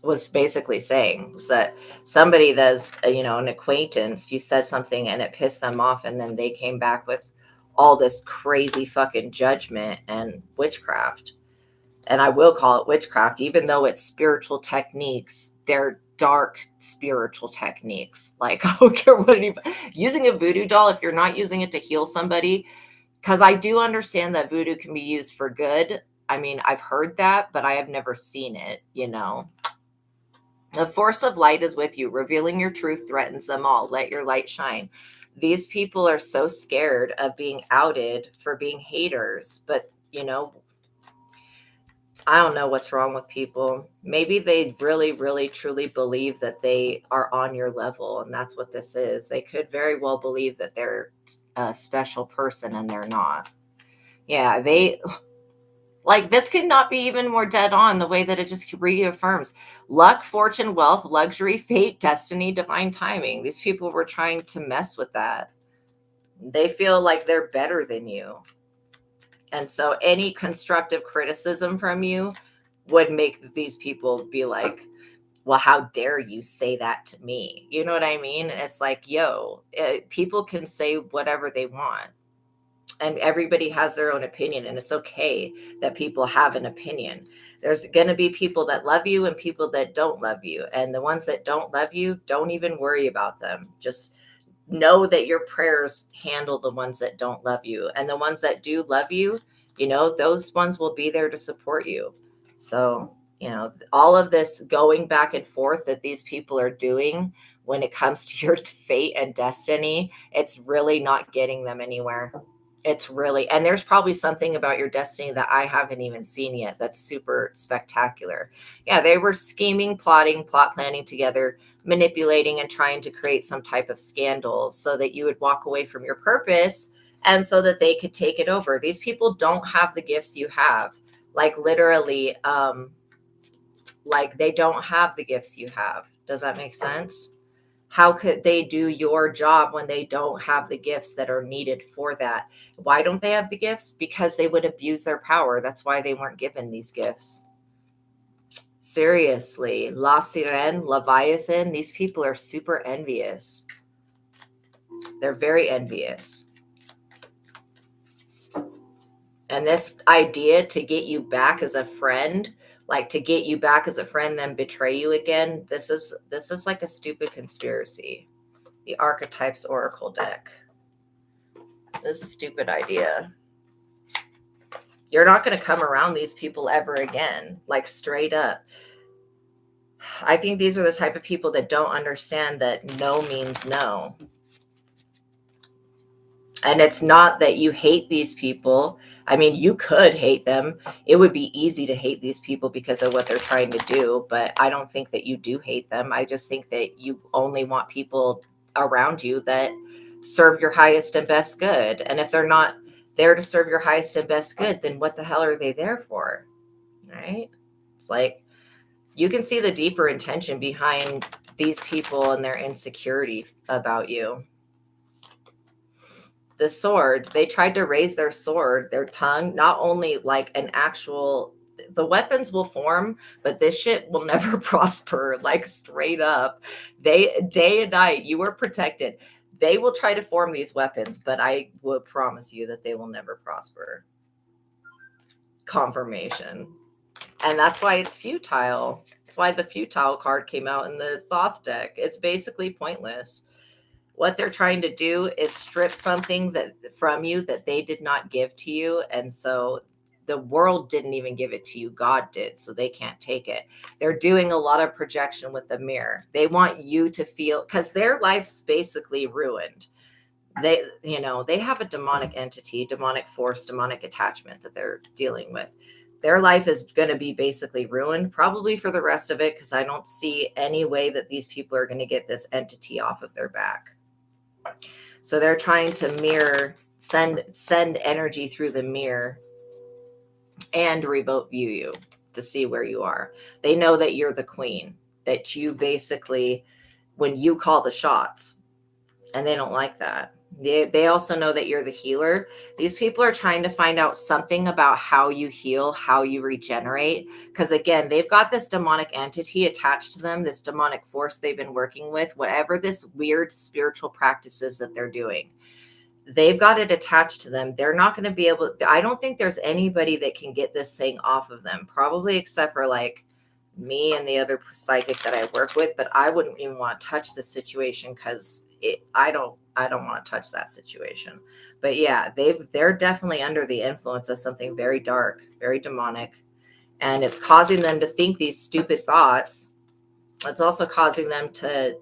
[SPEAKER 1] was basically saying was that somebody that's, an acquaintance, you said something and it pissed them off. And then they came back with all this crazy fucking judgment and witchcraft. And I will call it witchcraft, even though it's spiritual techniques. They're dark spiritual techniques. Like, I don't care what anybody, using a voodoo doll, if you're not using it to heal somebody, because I do understand that voodoo can be used for good. I mean, I've heard that, but I have never seen it, you know. The force of light is with you. Revealing your truth threatens them all. Let your light shine. These people are so scared of being outed for being haters, but, you know, I don't know what's wrong with people. Maybe they really, really, truly believe that they are on your level, and that's what this is. They could very well believe that they're a special person, and they're not. Yeah, they, like, this could not be even more dead on, the way that it just reaffirms luck, fortune, wealth, luxury, fate, destiny, divine timing. These people were trying to mess with that. They feel like they're better than you. And so any constructive criticism from you would make these people be like, well, how dare you say that to me? You know what I mean? It's like, yo, people can say whatever they want. And everybody has their own opinion. And it's okay that people have an opinion. There's going to be people that love you and people that don't love you. And the ones that don't love you, don't even worry about them. Just know that your prayers handle the ones that don't love you, and the ones that do love you, you know, those ones will be there to support you. So, you know, all of this going back and forth that these people are doing when it comes to your fate and destiny, it's really not getting them anywhere. It's really, and there's probably something about your destiny that I haven't even seen yet that's super spectacular. Yeah, they were scheming, plotting, plot planning together, manipulating and trying to create some type of scandal so that you would walk away from your purpose and so that they could take it over. These people don't have the gifts you have. Like, literally, like, they don't have the gifts you have. Does that make sense? How could they do your job when they don't have the gifts that are needed for that? Why don't they have the gifts? Because they would abuse their power. That's why they weren't given these gifts. Seriously, La Sirene, Leviathan, these people are super envious. They're very envious. And this idea to get you back as a friend, like to get you back as a friend, then betray you again, this is like a stupid conspiracy. The Archetypes Oracle deck. This stupid idea. You're not going to come around these people ever again, like, straight up. I think these are the type of people that don't understand that no means no. And it's not that you hate these people. I mean, you could hate them. It would be easy to hate these people because of what they're trying to do. But I don't think that you do hate them. I just think that you only want people around you that serve your highest and best good. And if they're not there to serve your highest and best good, then what the hell are they there for? Right? It's like, you can see the deeper intention behind these people and their insecurity about you. The sword, they tried to raise their sword, their tongue, not only like an actual, the weapons will form, but this shit will never prosper, like, straight up. They, day and night, you are protected. They will try to form these weapons, but I will promise you that they will never prosper. Confirmation. And that's why it's futile. That's why the futile card came out in the Thoth deck. It's basically pointless. What they're trying to do is strip something that from you that they did not give to you. And so the world didn't even give it to you. God did. So they can't take it. They're doing a lot of projection with the mirror. They want you to feel, because their life's basically ruined. They, you know, they have a demonic entity, demonic force, demonic attachment that they're dealing with. Their life is going to be basically ruined, probably for the rest of it, because I don't see any way that these people are going to get this entity off of their back. So they're trying to mirror, send energy through the mirror and remote view you to see where you are. They know that you're the queen, that you basically, when you call the shots, and they don't like that. They also know that you're the healer. These people are trying to find out something about how you heal, how you regenerate. Because again, they've got this demonic entity attached to them, this demonic force they've been working with, whatever this weird spiritual practices that they're doing. they've got it attached to them. They're not going to be able, I don't think there's anybody that can get this thing off of them, probably except for like me and the other psychic that I work with, but I wouldn't even want to touch the situation because I don't want to touch that situation. But yeah, they're definitely under the influence of something very dark, very demonic, and it's causing them to think these stupid thoughts. It's also causing them to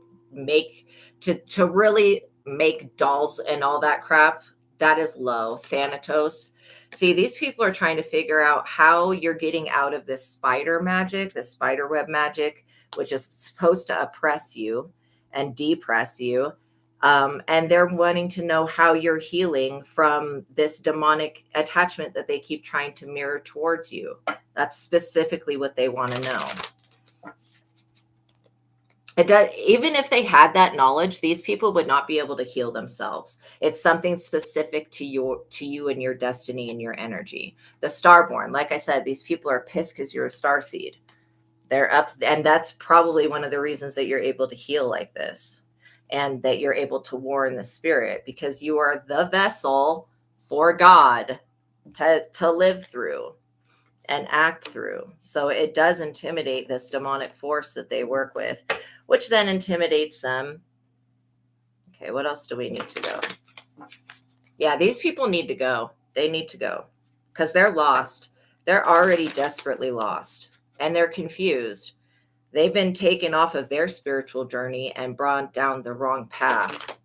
[SPEAKER 1] really make dolls and all that crap. That is low. Thanatos. See, these people are trying to figure out how you're getting out of this spider magic, this spider web magic, which is supposed to oppress you and depress you. And they're wanting to know how you're healing from this demonic attachment that they keep trying to mirror towards you. That's specifically what they want to know. It does, even if they had that knowledge, these people would not be able to heal themselves. It's something specific to you and your destiny and your energy. The starborn, like I said, these people are pissed because you're a star seed. They're up, and that's probably one of the reasons that you're able to heal like this, and that you're able to warn the spirit, because you are the vessel for God to live through and act through. So it does intimidate this demonic force that they work with, which then intimidates them. Okay, what else do we need to go? Yeah, these people need to go. They need to go because they're lost. They're already desperately lost, and they're confused. They've been taken off of their spiritual journey and brought down the wrong path,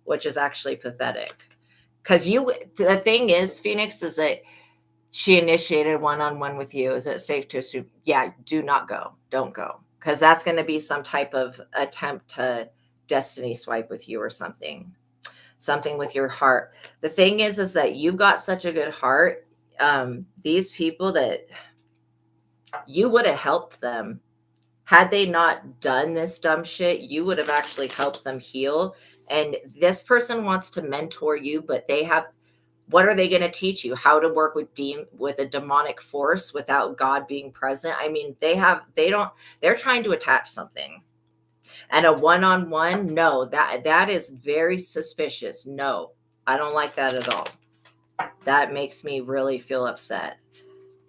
[SPEAKER 1] which is actually pathetic. Because the thing is, Phoenix, is that she initiated one-on-one with you. Is it safe to assume? Yeah, do not go. Don't go. Because that's going to be some type of attempt to destiny swipe with you or something with your heart. The thing is that you've got such a good heart. These people that you would have helped them. Had they not done this dumb shit, you would have actually helped them heal. And this person wants to mentor you, but what are they going to teach you? How to work with a demonic force without God being present? I mean, they're trying to attach something. And a one-on-one, no, that is very suspicious. No, I don't like that at all. That makes me really feel upset.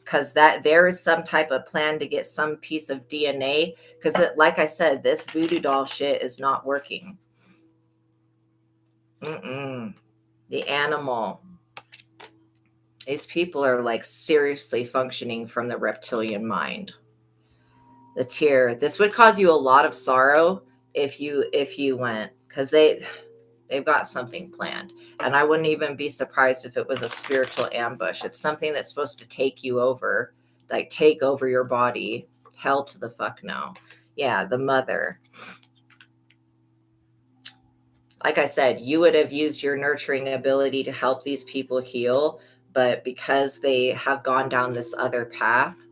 [SPEAKER 1] Because there is some type of plan to get some piece of DNA. Because like I said, this voodoo doll shit is not working. The animal. These people are like seriously functioning from the reptilian mind. The tear. This would cause you a lot of sorrow if you went, because they've got something planned. And I wouldn't even be surprised if it was a spiritual ambush. It's something that's supposed to take you over, like take over your body. Hell to the fuck no. Yeah, the mother. Like I said, you would have used your nurturing ability to help these people heal, but because they have gone down this other path,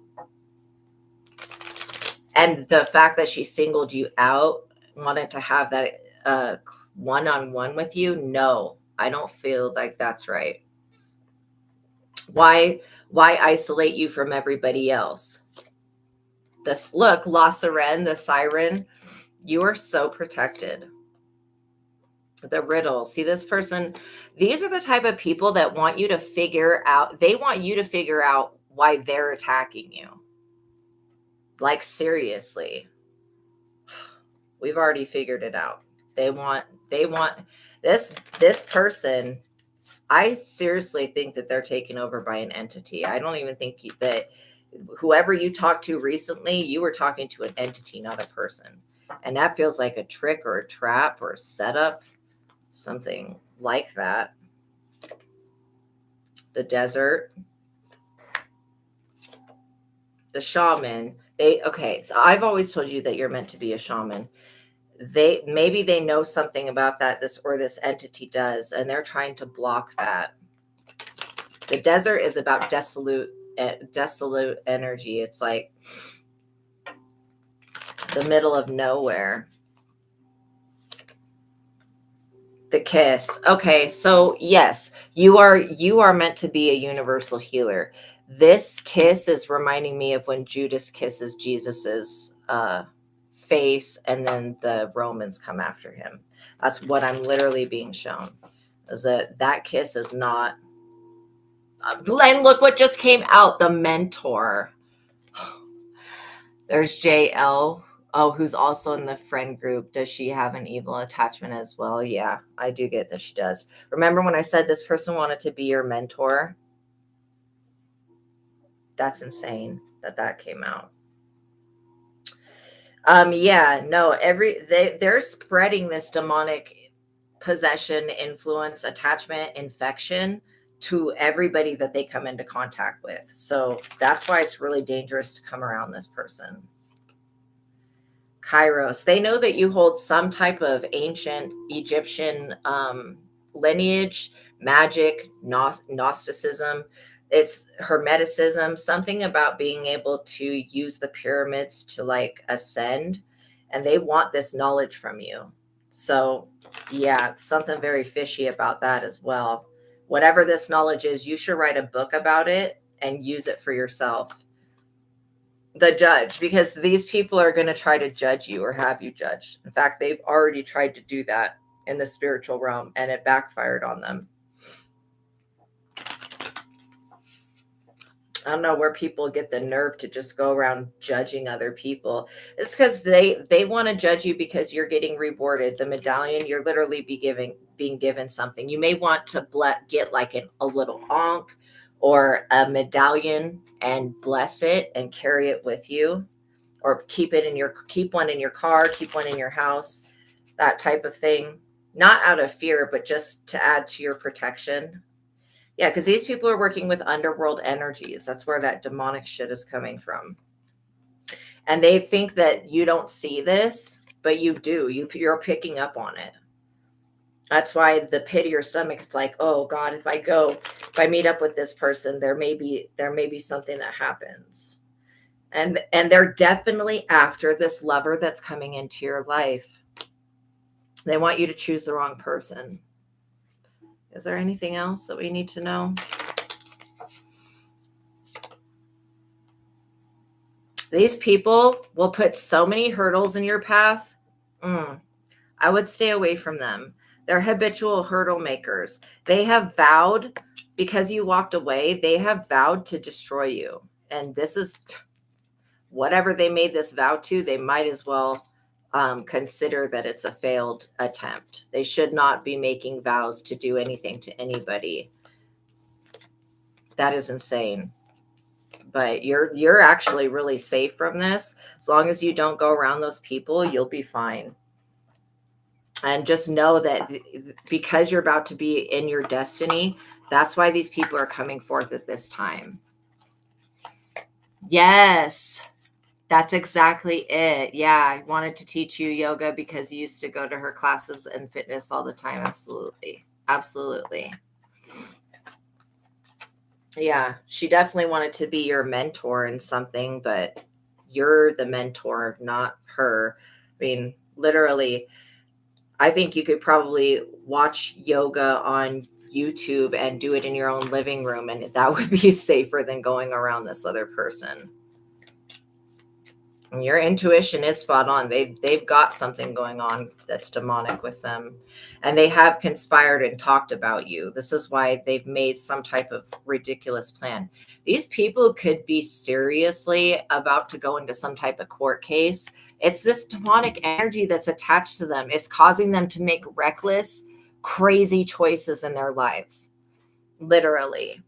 [SPEAKER 1] and the fact that she singled you out, wanted to have that one-on-one with you, no, I don't feel like that's right. Why isolate you from everybody else? Look, La Sirene, the siren, you are so protected. The riddle. See, this person, these are the type of people that want you to figure out, why they're attacking you. Like, seriously. We've already figured it out. They want this person. I seriously think that they're taken over by an entity. I don't even think that whoever you talked to recently, you were talking to an entity, not a person. And that feels like a trick or a trap or a setup, something like that. The desert. The shaman. So I've always told you that you're meant to be a shaman. Maybe they know something about that, this entity does, and they're trying to block that. The desert is about desolate energy. It's like the middle of nowhere. The kiss. Okay, so yes, you are meant to be a universal healer. This kiss is reminding me of when Judas kisses Jesus's face, and then the Romans come after him. That's what I'm literally being shown. Is that kiss is not. And look what just came out, the mentor. There's JL. Oh, who's also in the friend group. Does she have an evil attachment as well? Yeah, I do get that she does. Remember when I said this person wanted to be your mentor? That's insane that came out. Yeah, no, they're spreading this demonic possession, influence, attachment, infection to everybody that they come into contact with. So that's why it's really dangerous to come around this person. Kairos, they know that you hold some type of ancient Egyptian lineage, magic, Gnosticism. It's Hermeticism, something about being able to use the pyramids to like ascend. And they want this knowledge from you. So, yeah, something very fishy about that as well. Whatever this knowledge is, you should write a book about it and use it for yourself. The judge, because these people are going to try to judge you or have you judged. In fact, they've already tried to do that in the spiritual realm and it backfired on them. I don't know where people get the nerve to just go around judging other people. It's because they want to judge you because you're getting rewarded. The medallion, you're literally being given something. You may want to get like a little ankh or a medallion and bless it and carry it with you, or keep one in your car, keep one in your house, that type of thing. Not out of fear, but just to add to your protection. Yeah, because these people are working with underworld energies. That's where that demonic shit is coming from. And they think that you don't see this, but you do. You're picking up on it. That's why the pit of your stomach, it's like, oh God, if I meet up with this person, there may be something that happens. And they're definitely after this lover that's coming into your life. They want you to choose the wrong person. Is there anything else that we need to know? These people will put so many hurdles in your path. I would stay away from them. They're habitual hurdle makers. They have vowed, because you walked away, they have vowed to destroy you. And this is whatever they made this vow to, they might as well consider that it's a failed attempt. They should not be making vows to do anything to anybody. That is insane. But you're actually really safe from this. As long as you don't go around those people, you'll be fine. And just know that because you're about to be in your destiny, that's why these people are coming forth at this time. Yes, that's exactly it. Yeah, I wanted to teach you yoga because you used to go to her classes and fitness all the time. Absolutely. Absolutely. Yeah, she definitely wanted to be your mentor in something, but you're the mentor, not her. I mean, literally, I think you could probably watch yoga on YouTube and do it in your own living room, and that would be safer than going around this other person. And your intuition is spot on. They've got something going on that's demonic with them, and they have conspired and talked about you. This is why they've made some type of ridiculous plan. These people could be seriously about to go into some type of court case. It's this demonic energy that's attached to them. It's causing them to make reckless, crazy choices in their lives, literally.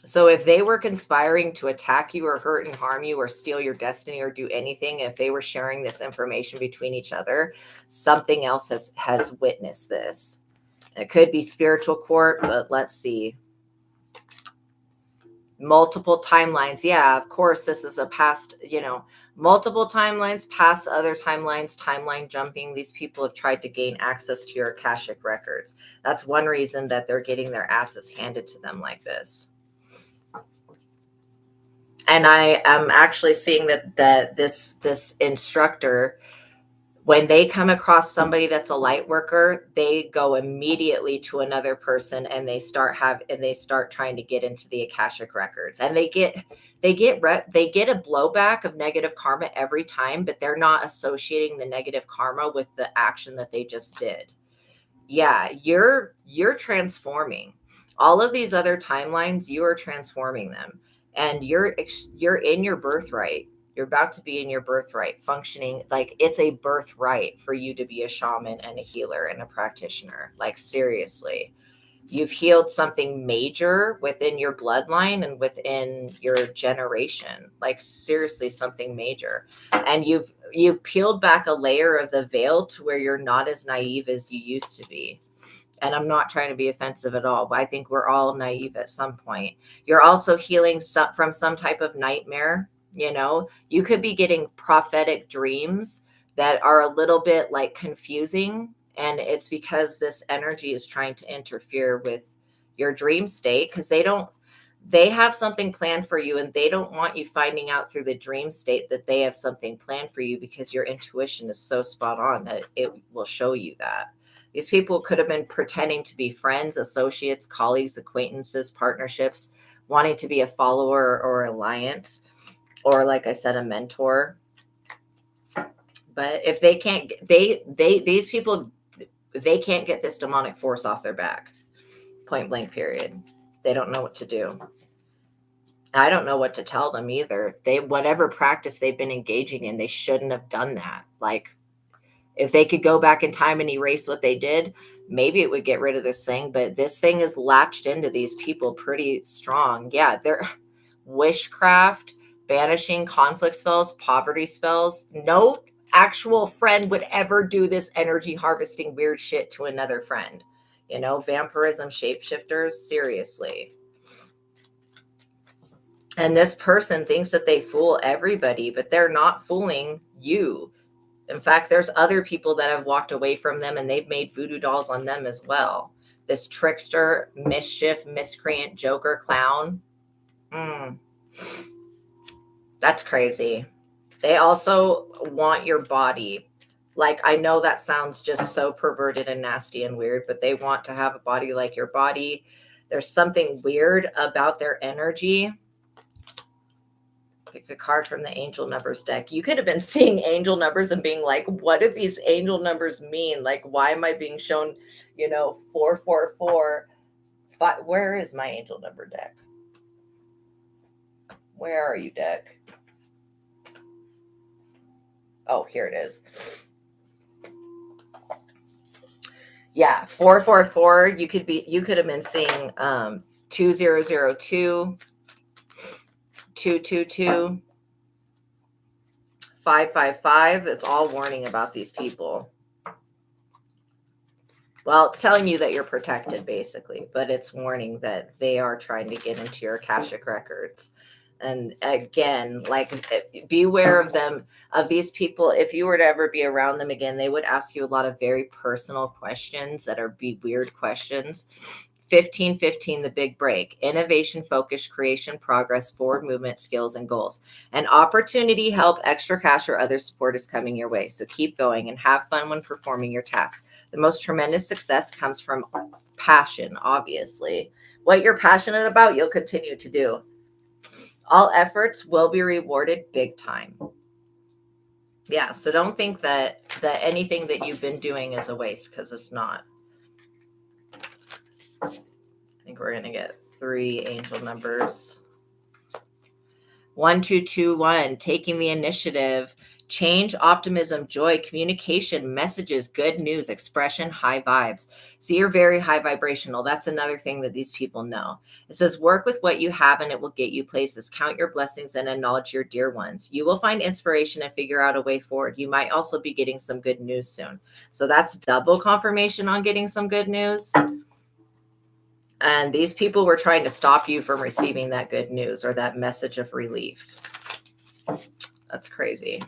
[SPEAKER 1] So if they were conspiring to attack you or hurt and harm you or steal your destiny or do anything, if they were sharing this information between each other, something else has witnessed this. It could be spiritual court, but let's see. Multiple timelines. Yeah, of course, this is a past, multiple timelines, past other timelines, timeline jumping. These people have tried to gain access to your Akashic records. That's one reason that they're getting their asses handed to them like this. And I am actually seeing that this instructor, when they come across somebody that's a light worker, they go immediately to another person and they start trying to get into the Akashic records, and they get a blowback of negative karma every time, but they're not associating the negative karma with the action that they just did. Yeah, you're transforming. All of these other timelines, you are transforming them. And you're in your birthright. You're about to be in your birthright, functioning like it's a birthright for you to be a shaman and a healer and a practitioner. Like seriously. You've healed something major within your bloodline and within your generation. Like seriously something major. And you've peeled back a layer of the veil to where you're not as naive as you used to be. And I'm not trying to be offensive at all, but I think we're all naive at some point. You're also healing from some type of nightmare. You could be getting prophetic dreams that are a little bit like confusing. And it's because this energy is trying to interfere with your dream state because they have something planned for you and they don't want you finding out through the dream state that they have something planned for you because your intuition is so spot on that it will show you that. These people could have been pretending to be friends, associates, colleagues, acquaintances, partnerships, wanting to be a follower or alliance, or like I said, a mentor. But if they can't, these people, they can't get this demonic force off their back. Point blank, period. They don't know what to do. I don't know what to tell them either. Whatever practice they've been engaging in, they shouldn't have done that. Like, if they could go back in time and erase what they did, maybe it would get rid of this thing. But this thing is latched into these people pretty strong. Yeah, they're witchcraft, banishing, conflict spells, poverty spells. No actual friend would ever do this energy harvesting weird shit to another friend. Vampirism, shapeshifters, seriously. And this person thinks that they fool everybody, but they're not fooling you. In fact, there's other people that have walked away from them and they've made voodoo dolls on them as well. This trickster, mischief, miscreant, joker, clown. That's crazy. They also want your body. Like, I know that sounds just so perverted and nasty and weird, but they want to have a body like your body. There's something weird about their energy. Pick a card from the angel numbers deck. You could have been seeing angel numbers and being like, what do these angel numbers mean? Like, why am I being shown, 444? Where is my angel number deck? Where are you, deck? Oh, here it is. Yeah, 444. You could have been seeing 2002. 222, 555. It's all warning about these people. Well, it's telling you that you're protected, basically, but it's warning that they are trying to get into your Akashic records. And again, like, beware of them, of these people. If you were to ever be around them again, they would ask you a lot of very personal questions that are weird questions. 1515, the big break: innovation, focus, creation, progress, forward movement, skills, and goals. An opportunity, help, extra cash, or other support is coming your way. So keep going and have fun when performing your tasks. The most tremendous success comes from passion, obviously. What you're passionate about, you'll continue to do. All efforts will be rewarded big time. Yeah, so don't think that anything that you've been doing is a waste, because it's not. I think we're going to get 3 angel numbers. 1221, taking the initiative, change, optimism, joy, communication, messages, good news, expression, high vibes. So you're very high vibrational. That's another thing that these people know. It says, work with what you have and it will get you places. Count your blessings and acknowledge your dear ones. You will find inspiration and figure out a way forward. You might also be getting some good news soon. So that's double confirmation on getting some good news. And these people were trying to stop you from receiving that good news or that message of relief. That's crazy.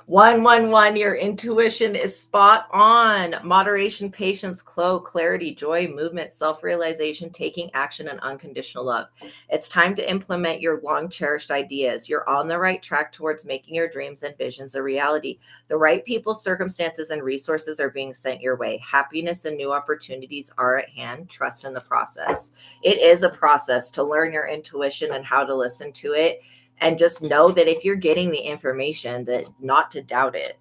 [SPEAKER 1] 111, your intuition is spot on. Moderation, patience, clarity, joy, movement, self-realization, taking action, and unconditional love. It's time to implement your long-cherished ideas. You're on the right track towards making your dreams and visions a reality. The right people, circumstances, and resources are being sent your way. Happiness and new opportunities are at hand. Trust in the process. It is a process to learn your intuition and how to listen to it. And just know that if you're getting the information, that not to doubt it.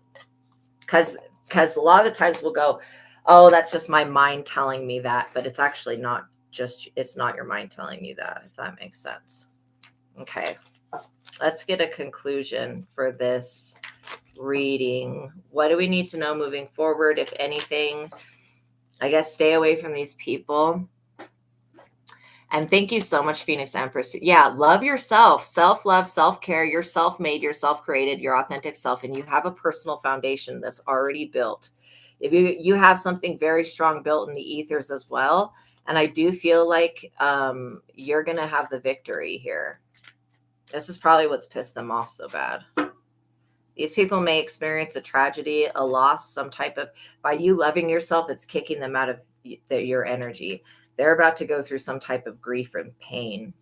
[SPEAKER 1] Because a lot of the times we'll go, Oh, that's just my mind telling me that, but it's actually not just, it's not your mind telling you that, if that makes sense. Okay. Let's get a conclusion for this reading. What do we need to know moving forward, if anything? I guess stay away from these people. And thank you so much, Phoenix Empress. Yeah, love yourself. Self-love, self-care. You're self-made, you're self-created, your authentic self, and you have a personal foundation that's already built. If you have something very strong built in the ethers as well, and I do feel like you're going to have the victory here. This is probably what's pissed them off so bad. These people may experience a tragedy, a loss, some type of, by you loving yourself, it's kicking them out of your energy. They're about to go through some type of grief and pain.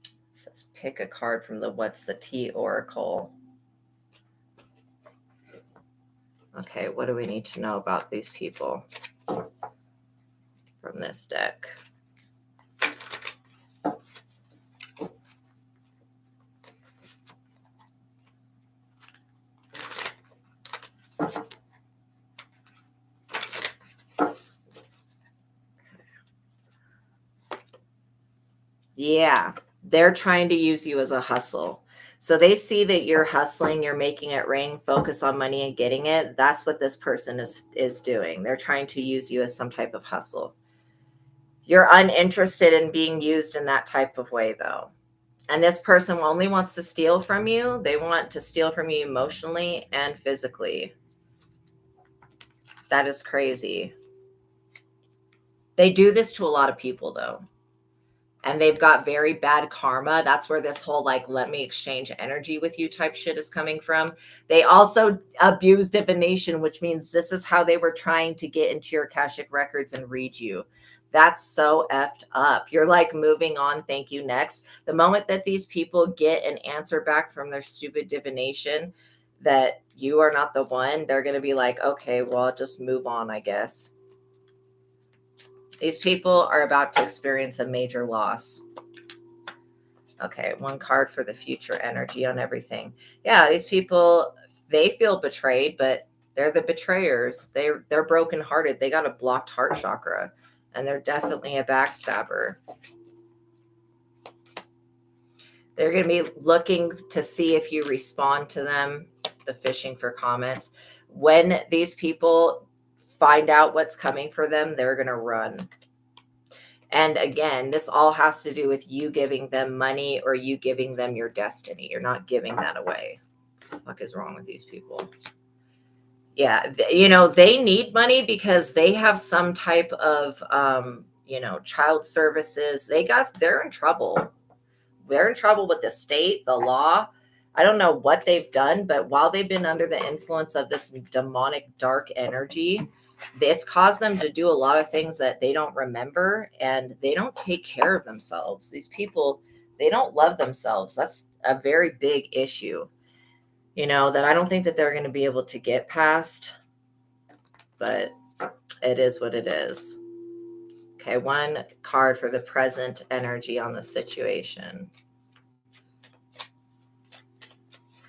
[SPEAKER 1] It says pick a card from the What's the Tea Oracle. Okay, what do we need to know about these people from this deck? Yeah, they're trying to use you as a hustle. So they see that you're hustling, you're making it rain, focus on money and getting it. That's what this person is doing. They're trying to use you as some type of hustle. You're uninterested in being used in that type of way, though. And this person only wants to steal from you. They want to steal from you emotionally and physically. That is crazy. They do this to a lot of people, though. And they've got very bad karma. That's where this whole like, let me exchange energy with you type shit is coming from. They also abuse divination, which means this is how they were trying to get into your Akashic records and read you. That's so effed up. You're like moving on. Thank you. Next. The moment that these people get an answer back from their stupid divination that you are not the one, they're going to be like, okay, well, I'll just move on, I guess. These people are about to experience a major loss. Okay, one card for the future energy on everything. Yeah, these people, they feel betrayed, but they're the betrayers. They're brokenhearted. They got a blocked heart chakra, and they're definitely a backstabber. They're going to be looking to see if you respond to them, the fishing for comments. When these people find out what's coming for them, they're going to run. And again, this all has to do with you giving them money or you giving them your destiny. You're not giving that away. What the fuck is wrong with these people? Yeah, they need money because they have some type of, child services. They're in trouble. They're in trouble with the state, the law. I don't know what they've done, but while they've been under the influence of this demonic dark energy, it's caused them to do a lot of things that they don't remember, and they don't take care of themselves. These people, they don't love themselves. That's a very big issue, that I don't think that they're going to be able to get past, but it is what it is. Okay, one card for the present energy on the situation.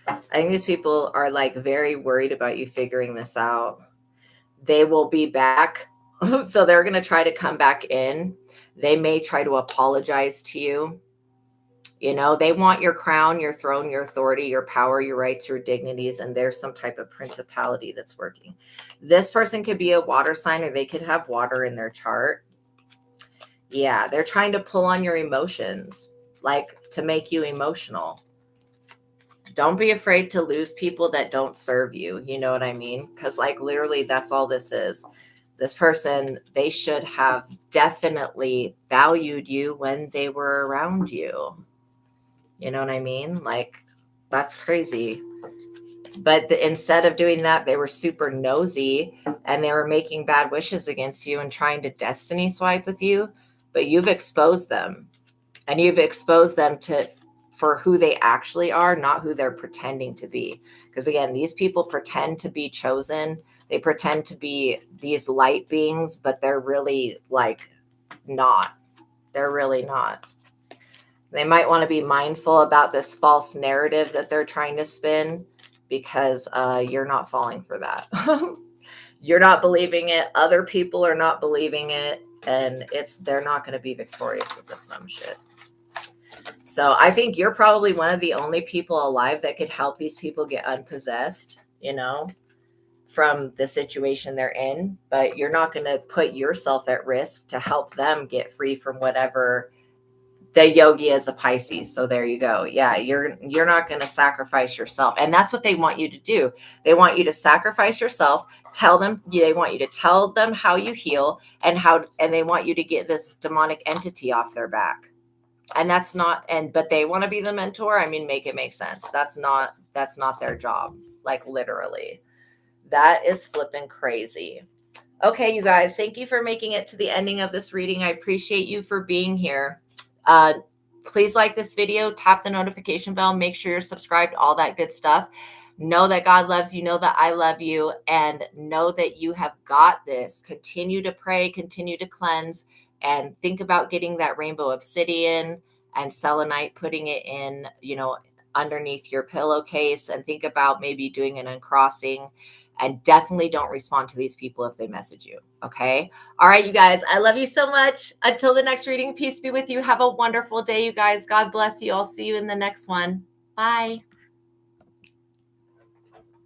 [SPEAKER 1] I think these people are like very worried about you figuring this out. They will be back. So they're going to try to come back in. They may try to apologize to you. They want your crown, your throne, your authority, your power, your rights, your dignities, and there's some type of principality that's working. This person could be a water sign, or they could have water in their chart. Yeah, they're trying to pull on your emotions, like to make you emotional. Don't be afraid to lose people that don't serve you. You know what I mean? Because like literally that's all this is. This person, they should have definitely valued you when they were around you. You know what I mean? Like that's crazy. But instead of doing that, they were super nosy and they were making bad wishes against you and trying to destiny swipe with you. But you've exposed them, and you've exposed them for who they actually are, not who they're pretending to be. Because again, these people pretend to be chosen. They pretend to be these light beings, but they're really like not. They're really not. They might want to be mindful about this false narrative that they're trying to spin. because you're not falling for that. You're not believing it. Other people are not believing it. And they're not going to be victorious with this dumb shit. So I think you're probably one of the only people alive that could help these people get unpossessed, you know, from the situation they're in. But you're not going to put yourself at risk to help them get free from whatever. The yogi is a Pisces. So there you go. Yeah, you're not going to sacrifice yourself. And that's what they want you to do. They want you to sacrifice yourself, they want you to tell them how you heal and they want you to get this demonic entity off their back. And that's not, but they want to be the mentor. I mean, make it make sense. That's not their job. Like literally. That is flipping crazy. Okay, you guys, thank you for making it to the ending of this reading. I appreciate you for being here. Please like this video, tap the notification bell, make sure you're subscribed, all that good stuff. Know that God loves you, know that I love you, and know that you have got this. Continue to pray, continue to cleanse, and think about getting that rainbow obsidian and selenite, putting it in, underneath your pillowcase, and think about maybe doing an uncrossing. And definitely don't respond to these people if they message you. Okay. All right, you guys. I love you so much. Until the next reading, peace be with you. Have a wonderful day, you guys. God bless you. I'll see you in the next one. Bye.